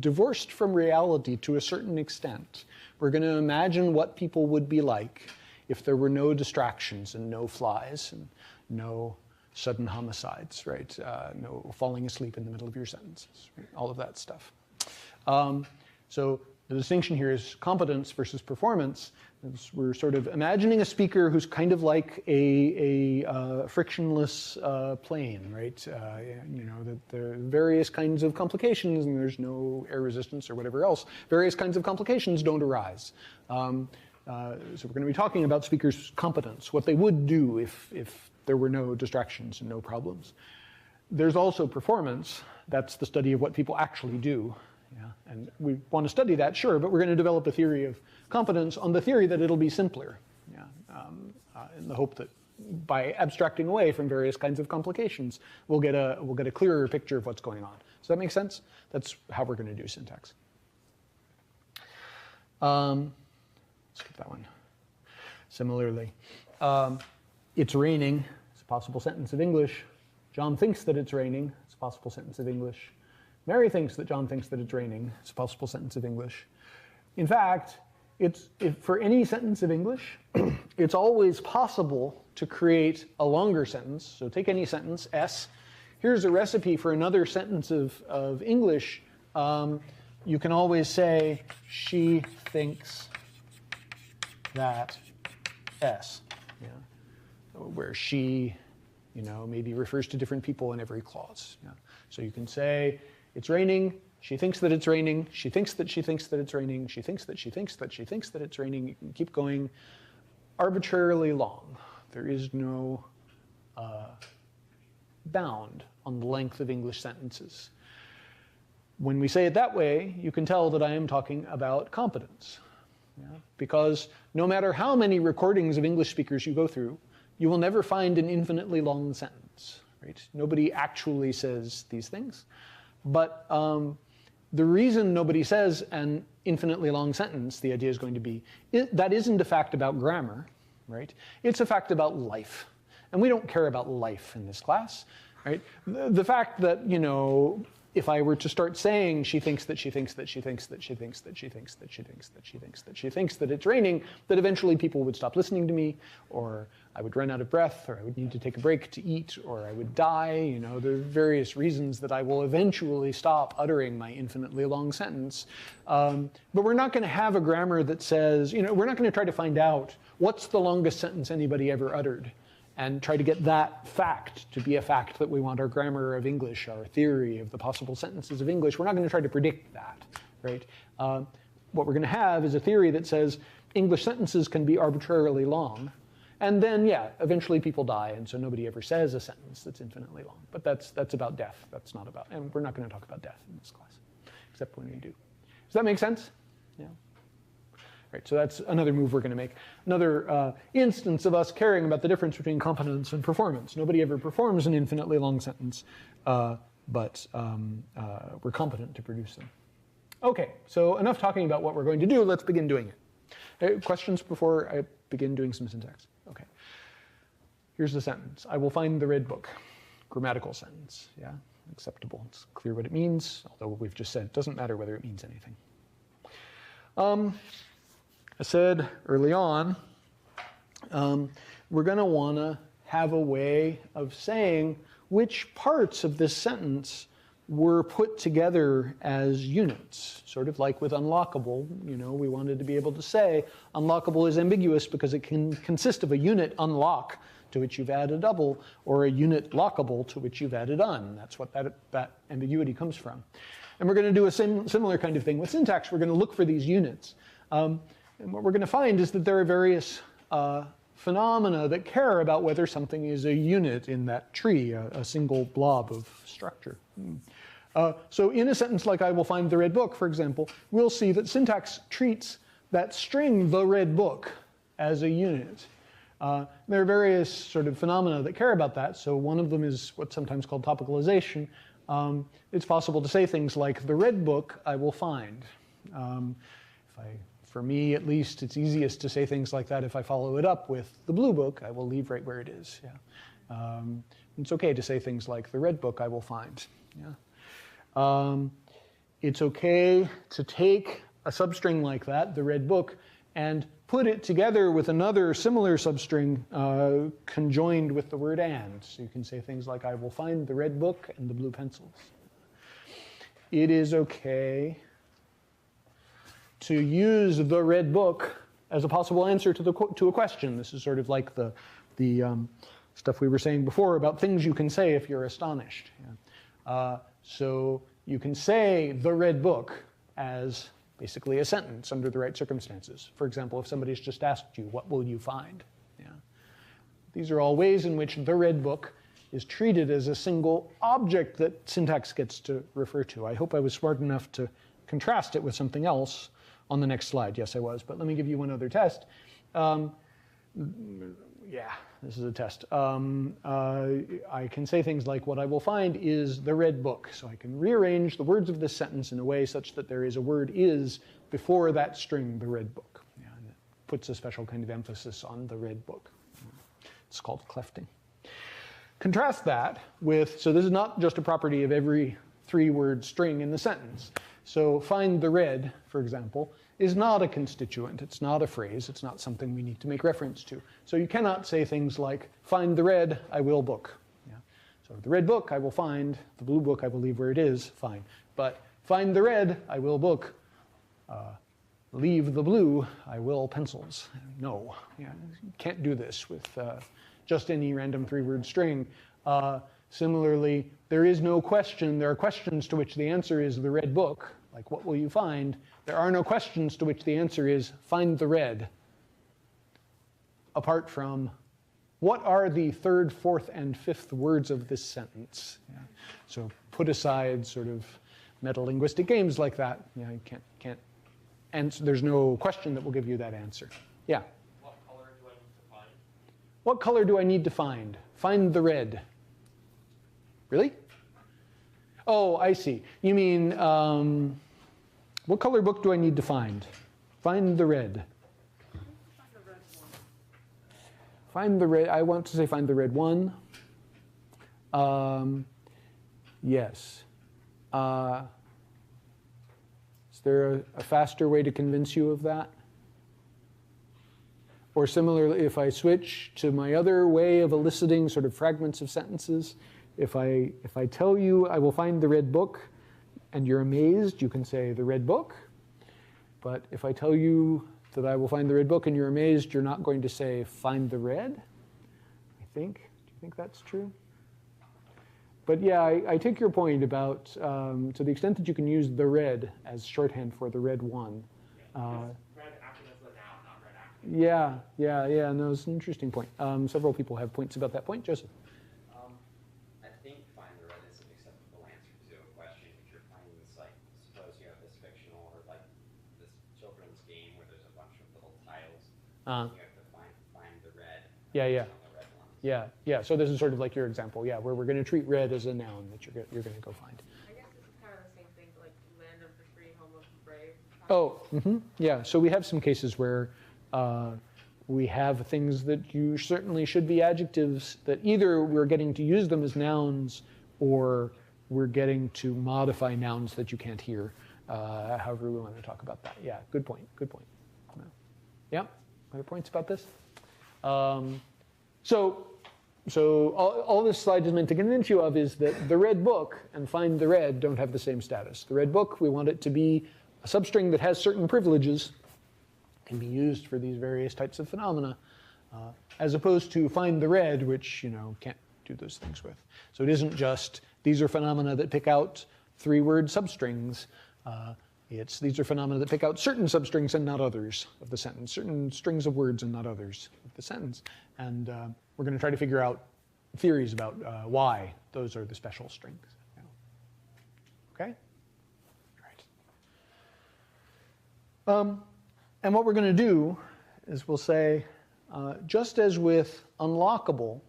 divorced from reality to a certain extent. We're going to imagine what people would be like if there were no distractions and no flies and no sudden homicides, right? No falling asleep in the middle of your sentences, right? All of that stuff. So the distinction here is competence versus performance. We're sort of imagining a speaker who's kind of like a frictionless plane, right? You know, that there are various kinds of complications and there's no air resistance or whatever else. Various kinds of complications don't arise. So we're going to be talking about speakers' competence, what they would do if there were no distractions and no problems. There's also performance. That's the study of what people actually do. Yeah, and we want to study that, sure, but we're going to develop a theory of competence on the theory that it'll be simpler, yeah, in the hope that by abstracting away from various kinds of complications, we'll get a clearer picture of what's going on. Does that make sense? That's how we're going to do syntax. Skip that one. Similarly, it's raining. It's a possible sentence of English. John thinks that it's raining. It's a possible sentence of English. Mary thinks that John thinks that it's raining. It's a possible sentence of English. In fact, for any sentence of English, it's always possible to create a longer sentence. So take any sentence, S. Here's a recipe for another sentence of English. You can always say, she thinks that S. Yeah. Where she, you know, maybe refers to different people in every clause. Yeah. So you can say, it's raining, she thinks that it's raining, she thinks that she thinks that it's raining, she thinks that she thinks that she thinks that it's raining. You can keep going arbitrarily long. There is no bound on the length of English sentences. When we say it that way, you can tell that I am talking about competence. Yeah? Because no matter how many recordings of English speakers you go through, you will never find an infinitely long sentence. Right? Nobody actually says these things. But the reason nobody says an infinitely long sentence, the idea is going to be, that isn't a fact about grammar, right? It's a fact about life. And we don't care about life in this class, right? The fact that, you know, if I were to start saying she thinks that she thinks that she thinks that she thinks that she thinks that she thinks that she thinks that she thinks that it's raining, that eventually people would stop listening to me, or I would run out of breath, or I would need to take a break to eat, or I would die. You know, there are various reasons that I will eventually stop uttering my infinitely long sentence. But we're not going to have a grammar that says, you know, we're not going to try to find out what's the longest sentence anybody ever uttered, and try to get that fact to be a fact that we want our grammar of English, our theory of the possible sentences of English. We're not going to try to predict that, right? What we're going to have is a theory that says English sentences can be arbitrarily long, And then, yeah, eventually people die, and so nobody ever says a sentence that's infinitely long. But that's about death. That's not about, and we're not going to talk about death in this class, except when we do. Does that make sense? Yeah. Right, so that's another move we're going to make. Another instance of us caring about the difference between competence and performance. Nobody ever performs an infinitely long sentence, but we're competent to produce them. Okay, so enough talking about what we're going to do. Let's begin doing it. Questions before I begin doing some syntax? Okay. Here's the sentence. I will find the red book. Grammatical sentence, yeah? Acceptable. It's clear what it means, although we've just said it doesn't matter whether it means anything. I said early on, we're going to want to have a way of saying which parts of this sentence were put together as units, sort of like with unlockable. You know, we wanted to be able to say unlockable is ambiguous because it can consist of a unit unlock to which you've added double, or a unit lockable to which you've added un. That's what that ambiguity comes from. And we're going to do a similar kind of thing with syntax. We're going to look for these units. And what we're going to find is that there are various phenomena that care about whether something is a unit in that tree, a single blob of structure. So in a sentence like I will find the red book, for example, we'll see that syntax treats that string, the red book, as a unit. There are various sort of phenomena that care about that. So one of them is what's sometimes called topicalization. It's possible to say things like, the red book I will find. For me, at least, it's easiest to say things like that if I follow it up with the blue book, I will leave right where it is. Yeah. It's okay to say things like, the red book I will find. Yeah. It's okay to take a substring like that, the red book, and put it together with another similar substring conjoined with the word and. So you can say things like, I will find the red book and the blue pencils. It is okay to use the red book as a possible answer to a question. This is sort of like the stuff we were saying before about things you can say if you're astonished. Yeah. So you can say the red book as basically a sentence under the right circumstances. For example, if somebody's just asked you, what will you find? Yeah. These are all ways in which the red book is treated as a single object that syntax gets to refer to. I hope I was smart enough to contrast it with something else on the next slide. Yes, I was, but let me give you one other test. Yeah, this is a test. I can say things like, what I will find is the red book. So I can rearrange the words of this sentence in a way such that there is a word is before that string, the red book. Yeah, and it puts a special kind of emphasis on the red book. It's called clefting. Contrast that with, so this is not just a property of every three-word string in the sentence. So find the red, for example, is not a constituent. It's not a phrase. It's not something we need to make reference to. So you cannot say things like, find the red, I will book. Yeah. So the red book I will find, the blue book I will leave where it is, fine. But find the red, I will book. Leave the blue, I will pencils. No, yeah, you can't do this with just any random three-word string. Similarly, there is no question. There are questions to which the answer is the red book, like what will you find? There are no questions to which the answer is find the red, apart from what are the third, fourth, and fifth words of this sentence? Yeah. So put aside sort of meta-linguistic games like that. Yeah, you can't answer. There's no question that will give you that answer. Yeah? What color do I need to find? What color do I need to find? Find the red. Really? Oh, I see. You mean, what color book do I need to find? Find the red. Find the red. I want to say find the red one. Yes. Is there a faster way to convince you of that? Or similarly, if I switch to my other way of eliciting sort of fragments of sentences, if I tell you I will find the red book and you're amazed, you can say the red book. But if I tell you that I will find the red book and you're amazed, you're not going to say find the red, I think. Do you think that's true? But yeah, I take your point about to the extent that you can use the red as shorthand for the red one. Red acting as the noun, not red acting Yeah, no, it's an interesting point. Several people have points about that point. Joseph? I think find the red is an acceptable answer to a question. If you're finding this, like, suppose you have this fictional or like this children's game where there's a bunch of little tiles, you have to find the red. Yeah. On the red ones. Yeah. So this is sort of like your example, where we're going to treat red as a noun that you're going to go find. I guess this is kind of the same thing, like land of the free, home of the brave. Oh, yeah. So we have some cases where we have things that you certainly should be adjectives that either we're getting to use them as nouns or we're getting to modify nouns that you can't hear, however we want to talk about that. Yeah, good point. Yeah, other points about this? So all this slide is meant to convince you of is that the red book and find the red don't have the same status. The red book, we want it to be a substring that has certain privileges, can be used for these various types of phenomena, as opposed to find the red, which can't do those things with. So it isn't just these are phenomena that pick out 3-word substrings. These are phenomena that pick out certain substrings and not others of the sentence, certain strings of words and not others of the sentence. And we're going to try to figure out theories about why those are the special strings. Okay? All right. And what we're going to do is we'll say, just as with unlockable,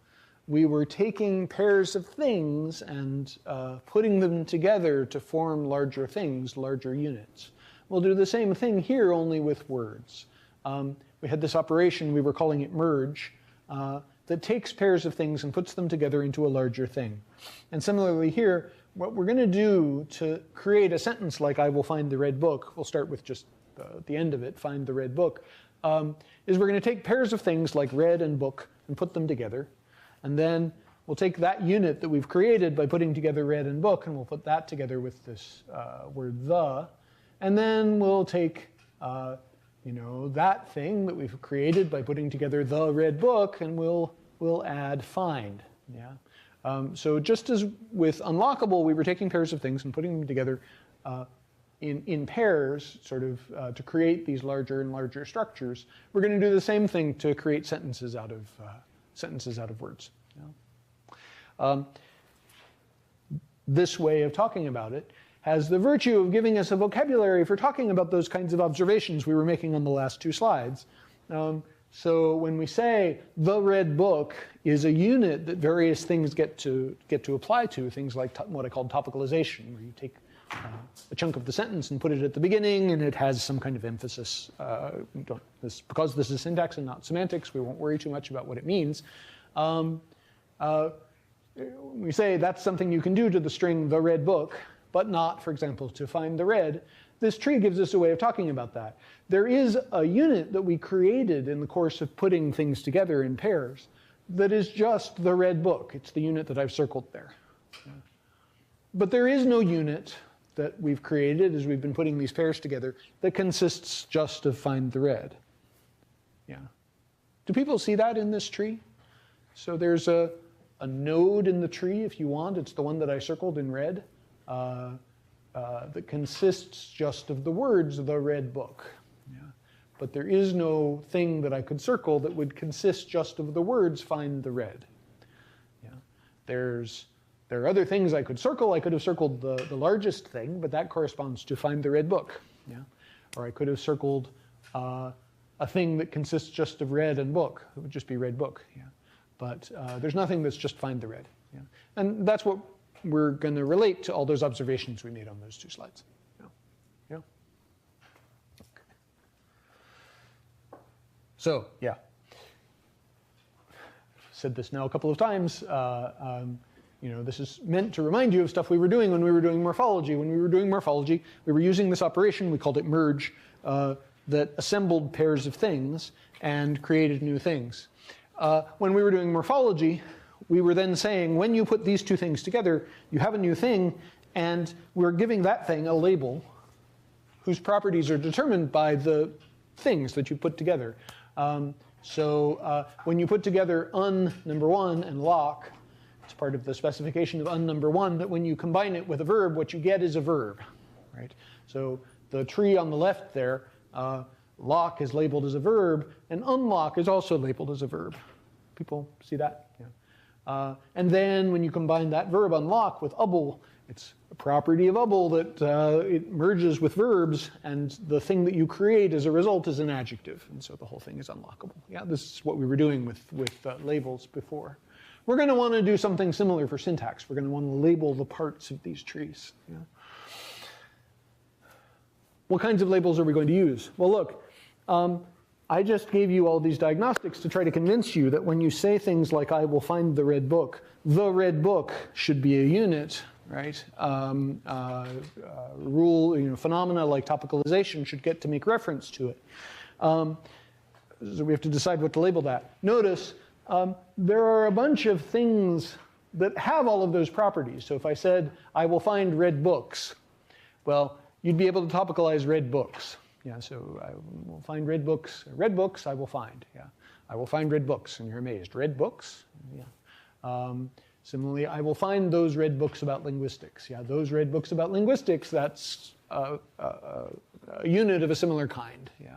we were taking pairs of things and putting them together to form larger things, larger units. We'll do the same thing here, only with words. We had this operation, we were calling it merge, that takes pairs of things and puts them together into a larger thing. And similarly here, what we're going to do to create a sentence like I will find the red book, we'll start with just the end of it, find the red book, is we're going to take pairs of things like red and book and put them together. And then we'll take that unit that we've created by putting together red and book, and we'll put that together with this word the. And then we'll take that thing that we've created by putting together the red book, and we'll add find. Yeah. So just as with unlockable, we were taking pairs of things and putting them together in pairs, sort of to create these larger and larger structures. We're going to do the same thing to create sentences out of words. This way of talking about it has the virtue of giving us a vocabulary for talking about those kinds of observations we were making on the last 2 slides. So when we say the red book is a unit that various things get to apply to, things like what I called topicalization, where you take a chunk of the sentence and put it at the beginning, and it has some kind of emphasis. Because this is syntax and not semantics, we won't worry too much about what it means. We say that's something you can do to the string the red book, but not, for example, to find the red. This tree gives us a way of talking about that. There is a unit that we created in the course of putting things together in pairs that is just the red book. It's the unit that I've circled there. But there is no unit that we've created as we've been putting these pairs together that consists just of find the red. Yeah. Do people see that in this tree? So there's a node in the tree, if you want. It's the one that I circled in red. That consists just of the words the red book. Yeah. But there is no thing that I could circle that would consist just of the words find the red. Yeah. There are other things I could circle. I could have circled the largest thing, but that corresponds to find the red book. Yeah. Or I could have circled a thing that consists just of red and book. It would just be red book. Yeah. But there's nothing that's just find the red. Yeah. And that's what we're going to relate to all those observations we made on those 2 slides. Yeah. Okay. So, yeah. Said this now a couple of times. This is meant to remind you of stuff we were doing when we were doing morphology. When we were doing morphology, we were using this operation, we called it merge, that assembled pairs of things and created new things. When we were doing morphology, we were then saying, when you put these 2 things together, you have a new thing, and we're giving that thing a label whose properties are determined by the things that you put together. So when you put together number 1 and lock, it's part of the specification of number 1 that when you combine it with a verb, what you get is a verb, right? So the tree on the left there, Lock is labeled as a verb, and unlock is also labeled as a verb. People see that? Yeah. And then when you combine that verb unlock with able, it's a property of able that it merges with verbs, and the thing that you create as a result is an adjective, and so the whole thing is unlockable. Yeah, this is what we were doing with labels before. We're going to want to do something similar for syntax. We're going to want to label the parts of these trees. Yeah. What kinds of labels are we going to use? Well, look, I just gave you all these diagnostics to try to convince you that when you say things like, I will find the red book should be a unit, right? Phenomena like topicalization should get to make reference to it. So we have to decide what to label that. Notice, there are a bunch of things that have all of those properties. So if I said, I will find red books, well, you'd be able to topicalize red books. Yeah, so I will find red books. Red books I will find. Yeah, I will find red books, and you're amazed. Red books? Yeah. Similarly, I will find those red books about linguistics. Yeah, those red books about linguistics, that's a unit of a similar kind. Yeah.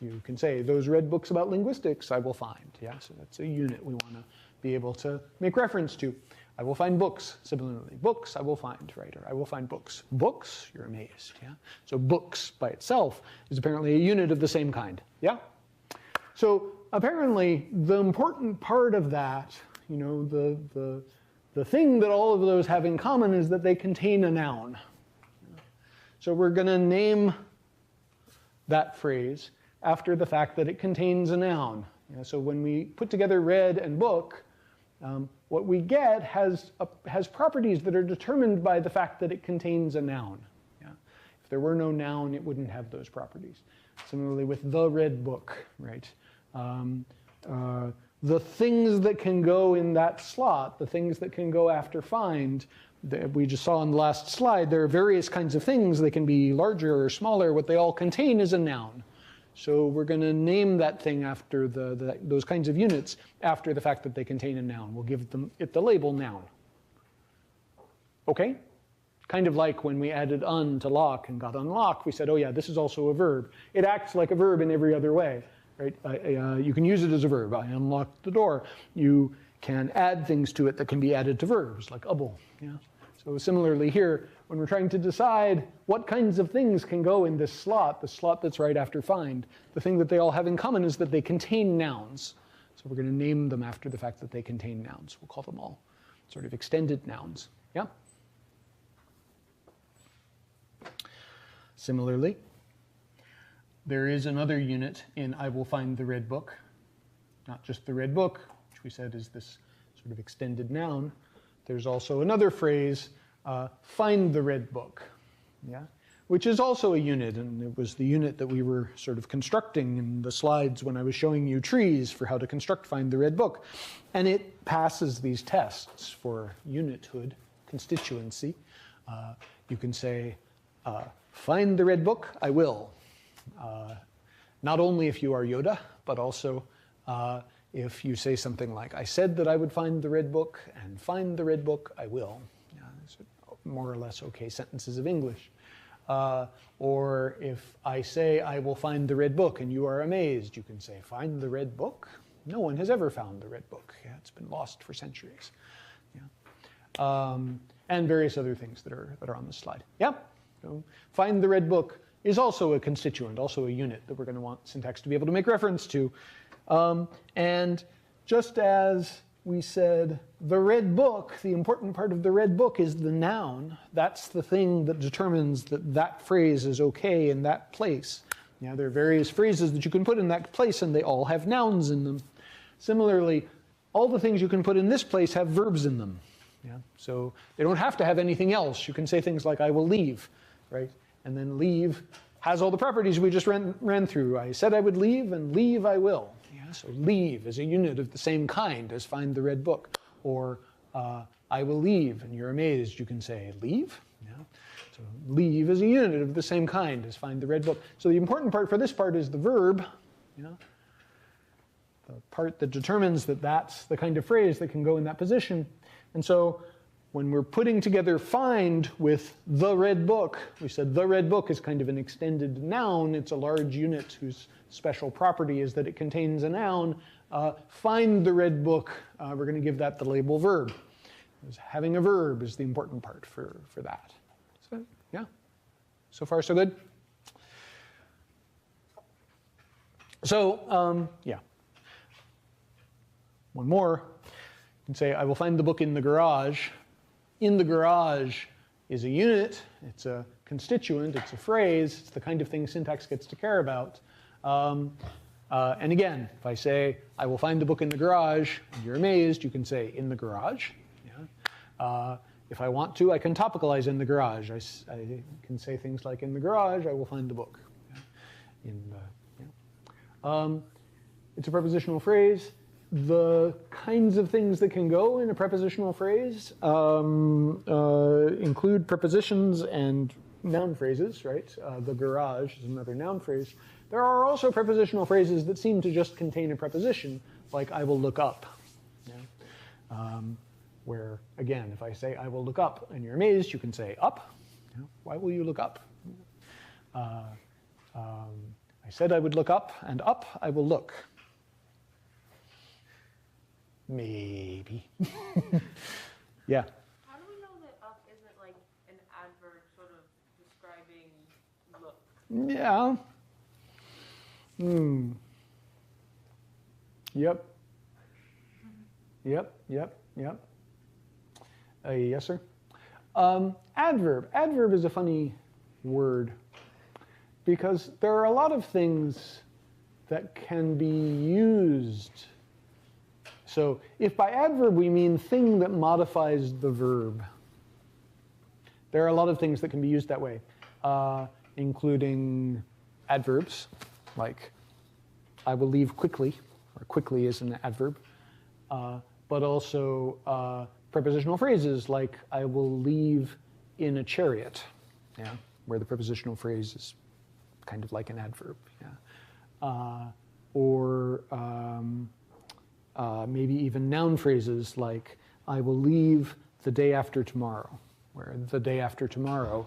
You can say, those red books about linguistics I will find. Yeah, so that's a unit we want to be able to make reference to. I will find books, similarly. Books I will find, right? Or I will find books. Books, you're amazed, yeah? So books by itself is apparently a unit of the same kind, yeah? So apparently the important part of that, the thing that all of those have in common is that they contain a noun. So we're going to name that phrase after the fact that it contains a noun. So when we put together red and book, what we get has properties that are determined by the fact that it contains a noun. Yeah? If there were no noun, it wouldn't have those properties. Similarly with the red book, right? The things that can go in that slot, the things that can go after find, that we just saw on the last slide, there are various kinds of things. They can be larger or smaller. What they all contain is a noun. So we're going to name that thing after those kinds of units after the fact that they contain a noun. We'll give it the label noun. Okay? Kind of like when we added un to lock and got unlock, we said, oh yeah, this is also a verb. It acts like a verb in every other way. Right? You can use it as a verb. I unlocked the door. You can add things to it that can be added to verbs, like able. Yeah? So similarly here, when we're trying to decide what kinds of things can go in this slot, the slot that's right after find, the thing that they all have in common is that they contain nouns. So we're going to name them after the fact that they contain nouns. We'll call them all sort of extended nouns. Yeah? Similarly, there is another unit in I will find the red book. Not just the red book, which we said is this sort of extended noun. There's also another phrase, find the red book, yeah? Which is also a unit, and it was the unit that we were sort of constructing in the slides when I was showing you trees for how to construct find the red book. And it passes these tests for unithood, constituency. You can say, find the red book, I will. Not only if you are Yoda, but also if you say something like, I said that I would find the red book, and find the red book, I will. Yeah, these are more or less okay sentences of English. Or if I say I will find the red book and you are amazed, you can say, find the red book? No one has ever found the red book. Yeah, it's been lost for centuries. Yeah. And various other things that are on this slide. Yeah? So find the red book is also a constituent, also a unit that we're going to want syntax to be able to make reference to. And just as we said, the red book, the important part of the red book is the noun. That's the thing that determines that that phrase is okay in that place. Yeah, there are various phrases that you can put in that place, and they all have nouns in them. Similarly, all the things you can put in this place have verbs in them. Yeah? So they don't have to have anything else. You can say things like, I will leave, right? And then leave has all the properties we just ran through. I said I would leave, and leave I will. Yeah? So leave is a unit of the same kind as find the red book. Or I will leave, and you're amazed. You can say leave. Yeah? So leave is a unit of the same kind as find the red book. So the important part for this part is the verb. You know? The part that determines that that's the kind of phrase that can go in that position. And so when we're putting together find with the red book, we said the red book is kind of an extended noun. It's a large unit whose special property is that it contains a noun. Find the red book, we're going to give that the label verb. Having a verb is the important part for that. So, yeah. So far, so good? So, yeah. One more. You can say, I will find the book in the garage. In the garage is a unit. It's a constituent. It's a phrase. It's the kind of thing syntax gets to care about. And again, if I say, I will find the book in the garage, and you're amazed, you can say, in the garage. Yeah. If I want to, I can topicalize in the garage. I can say things like, in the garage, I will find the book. Yeah. It's a prepositional phrase. The kinds of things that can go in a prepositional phrase include prepositions and noun phrases, right? The garage is another noun phrase. There are also prepositional phrases that seem to just contain a preposition, like I will look up. Yeah? Where, again, if I say I will look up and you're amazed, you can say up. You know, why will you look up? I said I would look up, and up I will look. Maybe. Yeah. How do we know that up isn't like an adverb sort of describing look? Yeah. Yep. Yep. Yes, sir. Adverb. Adverb is a funny word because there are a lot of things that can be used. So if by adverb we mean thing that modifies the verb, there are a lot of things that can be used that way, including adverbs, like I will leave quickly, or quickly is an adverb, but also prepositional phrases like I will leave in a chariot, yeah, where the prepositional phrase is kind of like an adverb, yeah. Or maybe even noun phrases like I will leave the day after tomorrow, where the day after tomorrow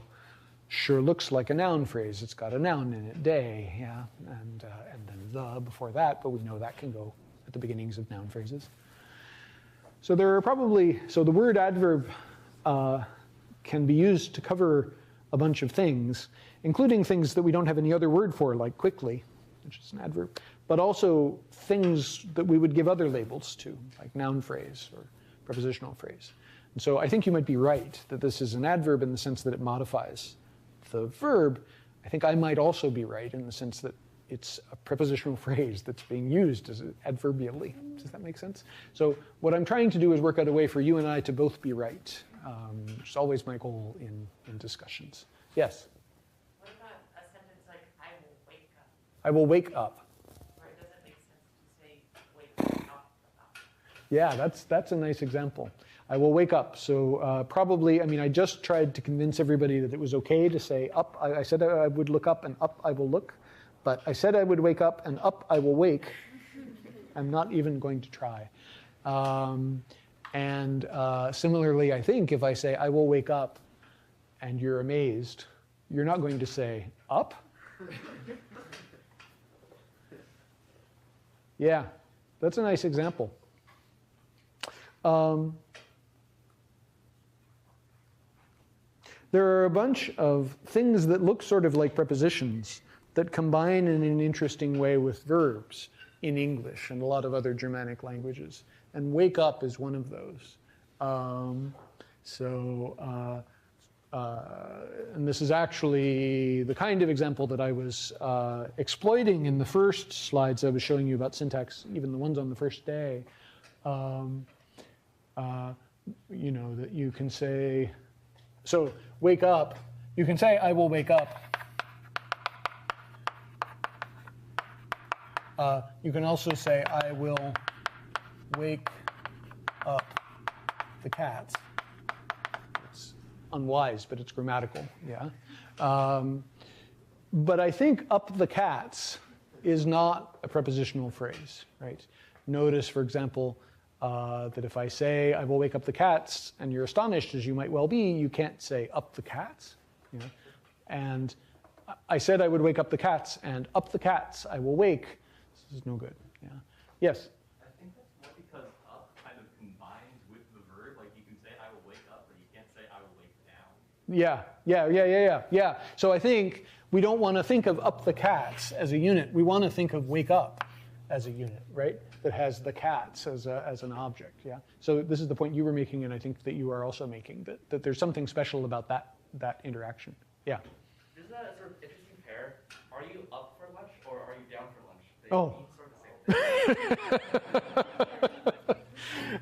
sure looks like a noun phrase. It's got a noun in it, day, yeah, and then the before that, but we know that can go at the beginnings of noun phrases. So there are probably, so the word adverb can be used to cover a bunch of things, including things that we don't have any other word for, like quickly, which is an adverb, but also things that we would give other labels to, like noun phrase or prepositional phrase. And so I think you might be right that this is an adverb in the sense that it modifies the verb. I think I might also be right in the sense that it's a prepositional phrase that's being used as adverbially. Does that make sense? So what I'm trying to do is work out a way for you and I to both be right, which is always my goal in discussions. Yes? What about a sentence like, I will wake up? I will wake up. Or it doesn't make sense to say, wake up. Yeah, that's a nice example. I will wake up. So probably, I mean, I just tried to convince everybody that it was okay to say up. I said I would look up and up I will look. But I said I would wake up and up I will wake. I'm not even going to try. Similarly, I think if I say I will wake up and you're amazed, you're not going to say up. Yeah, that's a nice example. There are a bunch of things that look sort of like prepositions that combine in an interesting way with verbs in English and a lot of other Germanic languages. And wake up is one of those. And this is actually the kind of example that I was exploiting in the first slides I was showing you about syntax, even the ones on the first day. You know, that you can say, so wake up, you can say I will wake up. You can also say, I will wake up the cat. It's unwise, but it's grammatical, yeah. But I think up the cats is not a prepositional phrase, right? Notice, for example, That if I say, I will wake up the cats, and you're astonished, as you might well be, you can't say, up the cats. You know? And I said I would wake up the cats, and up the cats I will wake. This is no good. Yeah. Yes? I think that's more because up kind of combines with the verb. Like you can say I will wake up, but you can't say I will wake down. Yeah. So I think we don't want to think of up the cats as a unit. We want to think of wake up as a unit, right? That has the cats as an object, yeah? So this is the point you were making, and I think that you are also making, that there's something special about that interaction. Yeah? Isn't that a sort of interesting pair? Are you up for lunch or are you down for lunch? They Oh. mean sort of the same thing.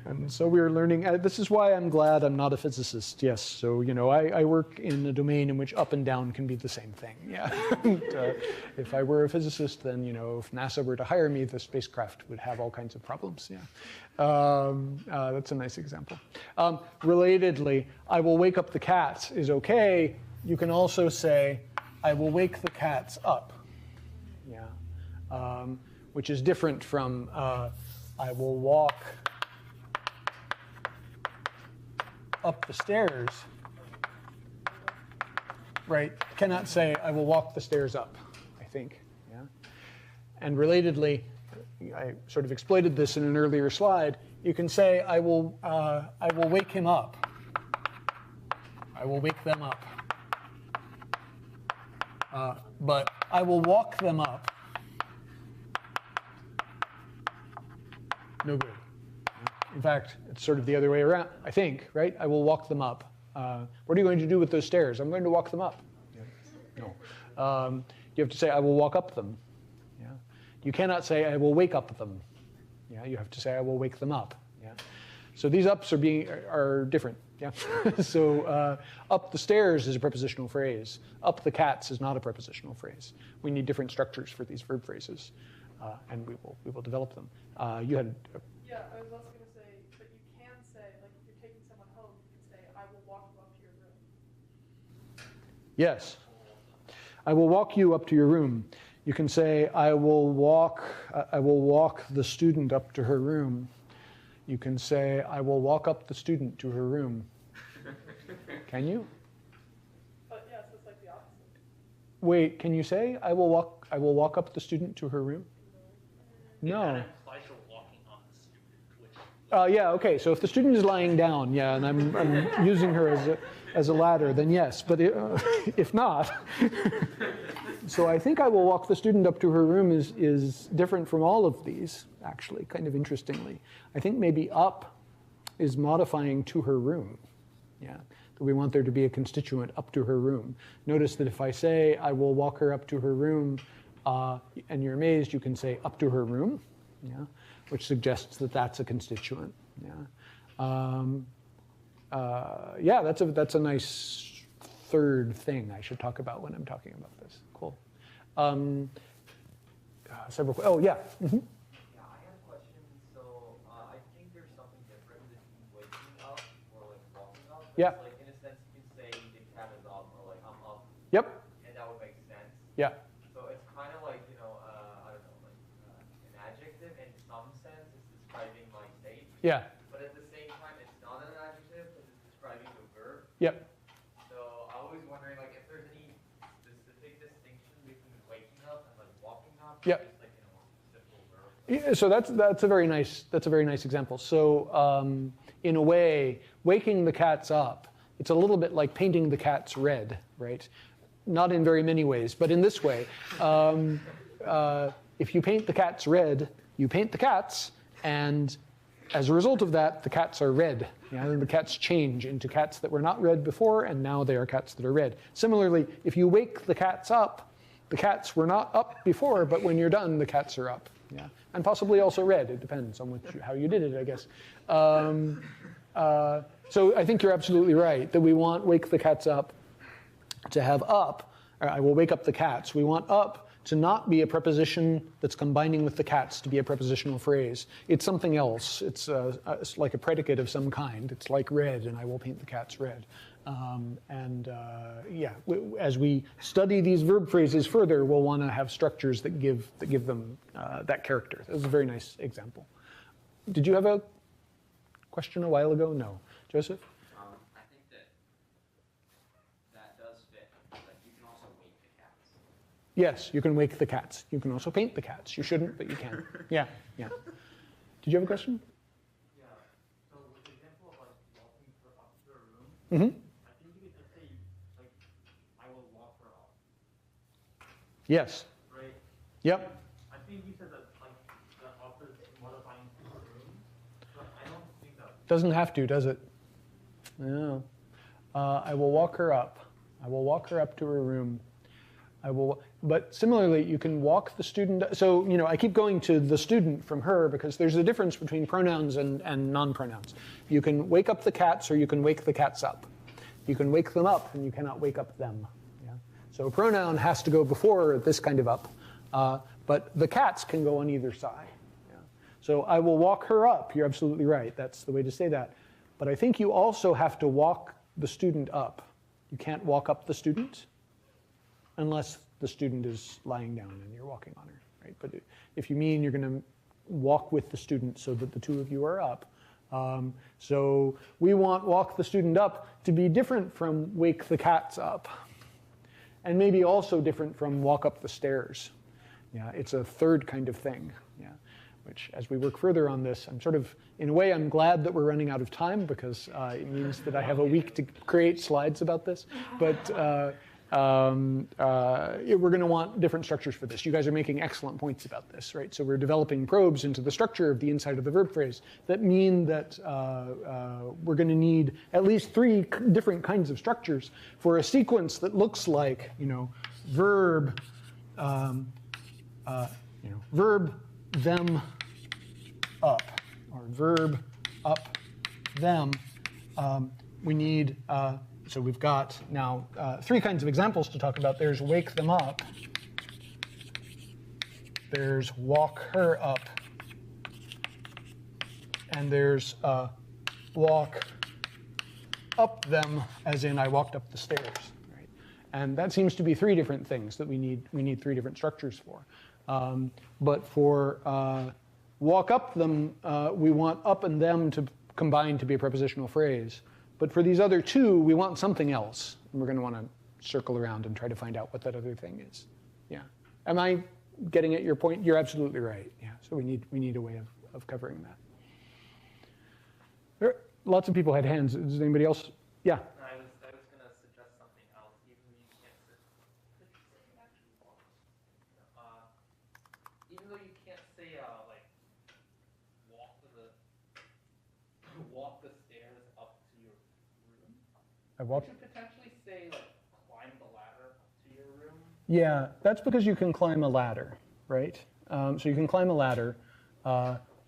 And so we're learning, this is why I'm glad I'm not a physicist, yes. So, you know, I work in a domain in which up and down can be the same thing, yeah. And, if I were a physicist, then, you know, if NASA were to hire me, the spacecraft would have all kinds of problems, yeah. That's a nice example. Relatedly, I will wake up the cats is okay. You can also say, I will wake the cats up, yeah. Which is different from, I will walk up the stairs, right? Cannot say, I will walk the stairs up, I think, yeah? And relatedly, I sort of exploited this in an earlier slide, you can say, I will wake him up. I will wake them up. But I will walk them up. No good. In fact, it's sort of the other way around, I think, right? I will walk them up. What are you going to do with those stairs? I'm going to walk them up. No. You have to say, I will walk up them. Yeah? You cannot say, I will wake up them. Yeah? You have to say, I will wake them up. Yeah? So these ups are different. Yeah? So up the stairs is a prepositional phrase. Up the cats is not a prepositional phrase. We need different structures for these verb phrases, and we will develop them. You had. Yeah, I was also going to say, but you can say, like if you're taking someone home, you can say, I will walk you up to your room. Yes. I will walk you up to your room. You can say, I will walk the student up to her room. You can say, I will walk up the student to her room. Can you? But yes, it's like the opposite. Wait, can you say, I will walk up the student to her room? No. That implies you're walking on the student, which Yeah, okay, so if the student is lying down, yeah, and I'm using her as a ladder, then yes, but if not, so I think I will walk the student up to her room is different from all of these, actually, kind of interestingly. I think maybe up is modifying to her room, yeah, that we want there to be a constituent up to her room. Notice that if I say I will walk her up to her room, and you're amazed, you can say up to her room, yeah, which suggests that that's a constituent. Yeah, yeah, that's a nice third thing I should talk about when I'm talking about this. Cool. Several. Oh yeah. Mm-hmm. Yeah, I have a question. So I think there's something different between waking up or like walking up. Yeah. Like in a sense, you can say the cat is up or like I'm up. Yep. And that would make sense. Yeah. So it's kind of like, you know, I don't know, like an adjective in some sense is describing my state. Yeah. But at the same time, it's not an adjective because it's describing the verb. Yep. So I was wondering, like, if there's any specific distinction between waking up and like walking up. Yep. Just like, you know, simple verb. Yeah, so that's a very nice example. So in a way, waking the cats up, it's a little bit like painting the cats red, right? Not in very many ways, but in this way. If you paint the cats red, you paint the cats, and as a result of that, the cats are red. Yeah, and the cats change into cats that were not red before, and now they are cats that are red. Similarly, if you wake the cats up, the cats were not up before, but when you're done, the cats are up. Yeah, and possibly also red. It depends on how you did it, I guess. So I think you're absolutely right that we want wake the cats up to have up. I will wake up the cats. We want up to not be a preposition that's combining with the cats to be a prepositional phrase. It's something else. It's like a predicate of some kind. It's like red, and I will paint the cats red. Yeah, as we study these verb phrases further, we'll want to have structures that give them that character. That was a very nice example. Did you have a question a while ago? No. Joseph? I think that does fit, but you can also wake the cats. Yes, you can wake the cats. You can also paint the cats. You shouldn't, but you can. Yeah, yeah. Did you have a question? Yeah. So with the example of like walking her up to her room, Mm-hmm. I think you could just say like, I will walk her up. Yes. Right? Yep. I think you said that like the up is modifying to her room, but I don't think that. Doesn't have to, does it? No. I will walk her up. I will walk her up to her room. I will, but similarly, you can walk the student. So, you know, I keep going to the student from her because there's a difference between pronouns and non-pronouns. You can wake up the cats or you can wake the cats up. You can wake them up and you cannot wake up them. Yeah? So a pronoun has to go before this kind of up, but the cats can go on either side. Yeah? So I will walk her up. You're absolutely right. That's the way to say that. But I think you also have to walk the student up. You can't walk up the student unless the student is lying down and you're walking on her, right? But if you mean you're going to walk with the student so that the two of you are up, so we want walk the student up to be different from wake the cats up, and maybe also different from walk up the stairs. Yeah, it's a third kind of thing. Yeah, which as we work further on this, I'm sort of, in a way, I'm glad that we're running out of time because it means that I have a week to create slides about this. But we're going to want different structures for this. You guys are making excellent points about this, right? So we're developing probes into the structure of the inside of the verb phrase that mean that we're going to need at least 3 different kinds of structures for a sequence that looks like, you know, verb, verb them up, or verb up them. We need. So we've got now 3 kinds of examples to talk about. There's wake them up. There's walk her up. And there's walk up them, as in I walked up the stairs. Right? And that seems to be 3 different things that we need 3 different structures for. But for walk up them, we want up and them to combine to be a prepositional phrase. But for these other 2, we want something else. And we're going to want to circle around and try to find out what that other thing is. Yeah. Am I getting at your point? You're absolutely right. Yeah. So we need a way of covering that. There, lots of people had hands. Does anybody else? Yeah. I was gonna suggest something else, even though you can't say. Could you say actually walk? Even though you can't say like walk the stairs up to your room. Could you potentially say like climb the ladder up to your room? Yeah, that's because you can climb a ladder, right? So you can climb a ladder,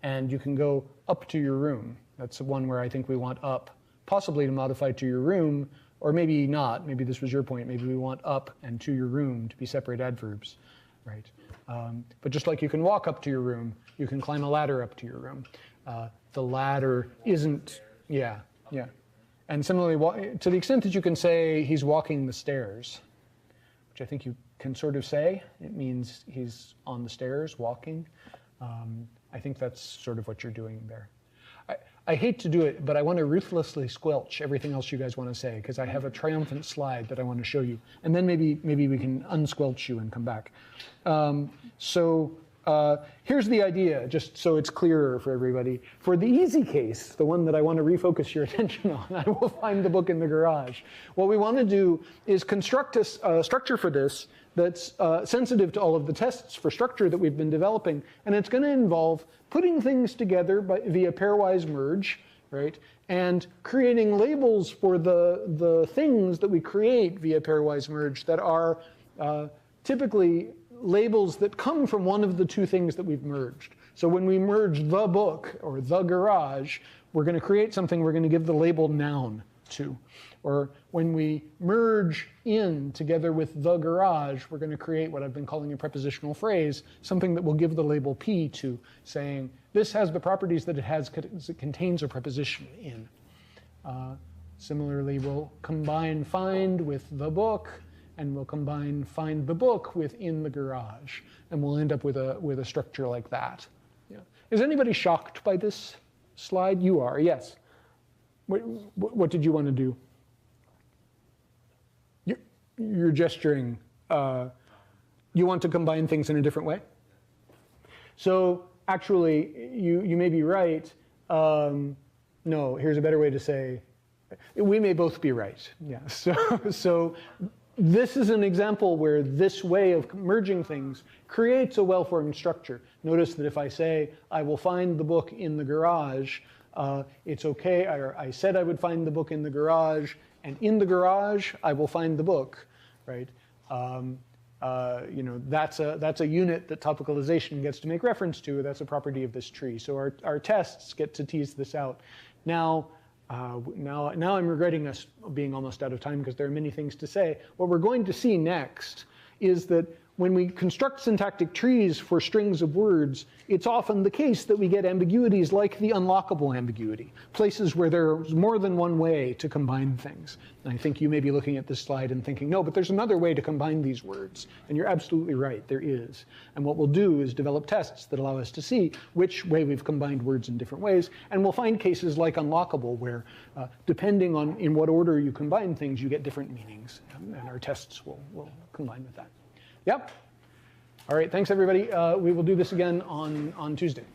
and you can go up to your room. That's the one where I think we want up, possibly to modify to your room, or maybe not. Maybe this was your point. Maybe we want up and to your room to be separate adverbs, right? But just like you can walk up to your room, you can climb a ladder up to your room. The ladder isn't, yeah. And similarly, to the extent that you can say he's walking the stairs, which I think you can sort of say, it means he's on the stairs walking. I think that's sort of what you're doing there. I hate to do it, but I want to ruthlessly squelch everything else you guys want to say, because I have a triumphant slide that I want to show you. And then maybe we can unsquelch you and come back. Here's the idea, just so it's clearer for everybody. For the easy case, the one that I want to refocus your attention on, I will find the book in the garage. What we want to do is construct a structure for this that's sensitive to all of the tests for structure that we've been developing. And it's going to involve putting things together via pairwise merge, right? And creating labels for the things that we create via pairwise merge that are typically labels that come from one of the 2 things that we've merged. So when we merge the book or the garage, we're going to create something we're going to give the label noun to. Or when we merge in together with the garage, we're going to create what I've been calling a prepositional phrase, something that will give the label P to, saying this has the properties that it has because it contains a preposition in. Similarly, we'll combine find with the book, and we'll combine find the book with in the garage, and we'll end up with a structure like that. Yeah. Is anybody shocked by this slide? You are, yes. What did you want to do? You're gesturing. You want to combine things in a different way? So actually, you may be right. No, here's a better way to say, we may both be right. Yeah. So this is an example where this way of merging things creates a well-formed structure. Notice that if I say, I will find the book in the garage, it's okay. I said I would find the book in the garage, and in the garage, I will find the book, right? That's a unit that topicalization gets to make reference to. That's a property of this tree. So our tests get to tease this out. Now I'm regretting us being almost out of time because there are many things to say. What we're going to see next is that when we construct syntactic trees for strings of words, it's often the case that we get ambiguities like the unlockable ambiguity, places where there's more than one way to combine things. And I think you may be looking at this slide and thinking, no, but there's another way to combine these words. And you're absolutely right, there is. And what we'll do is develop tests that allow us to see which way we've combined words in different ways. And we'll find cases like unlockable, where depending on in what order you combine things, you get different meanings. And our tests will combine with that. Yep. All right, thanks everybody. We will do this again on Tuesday.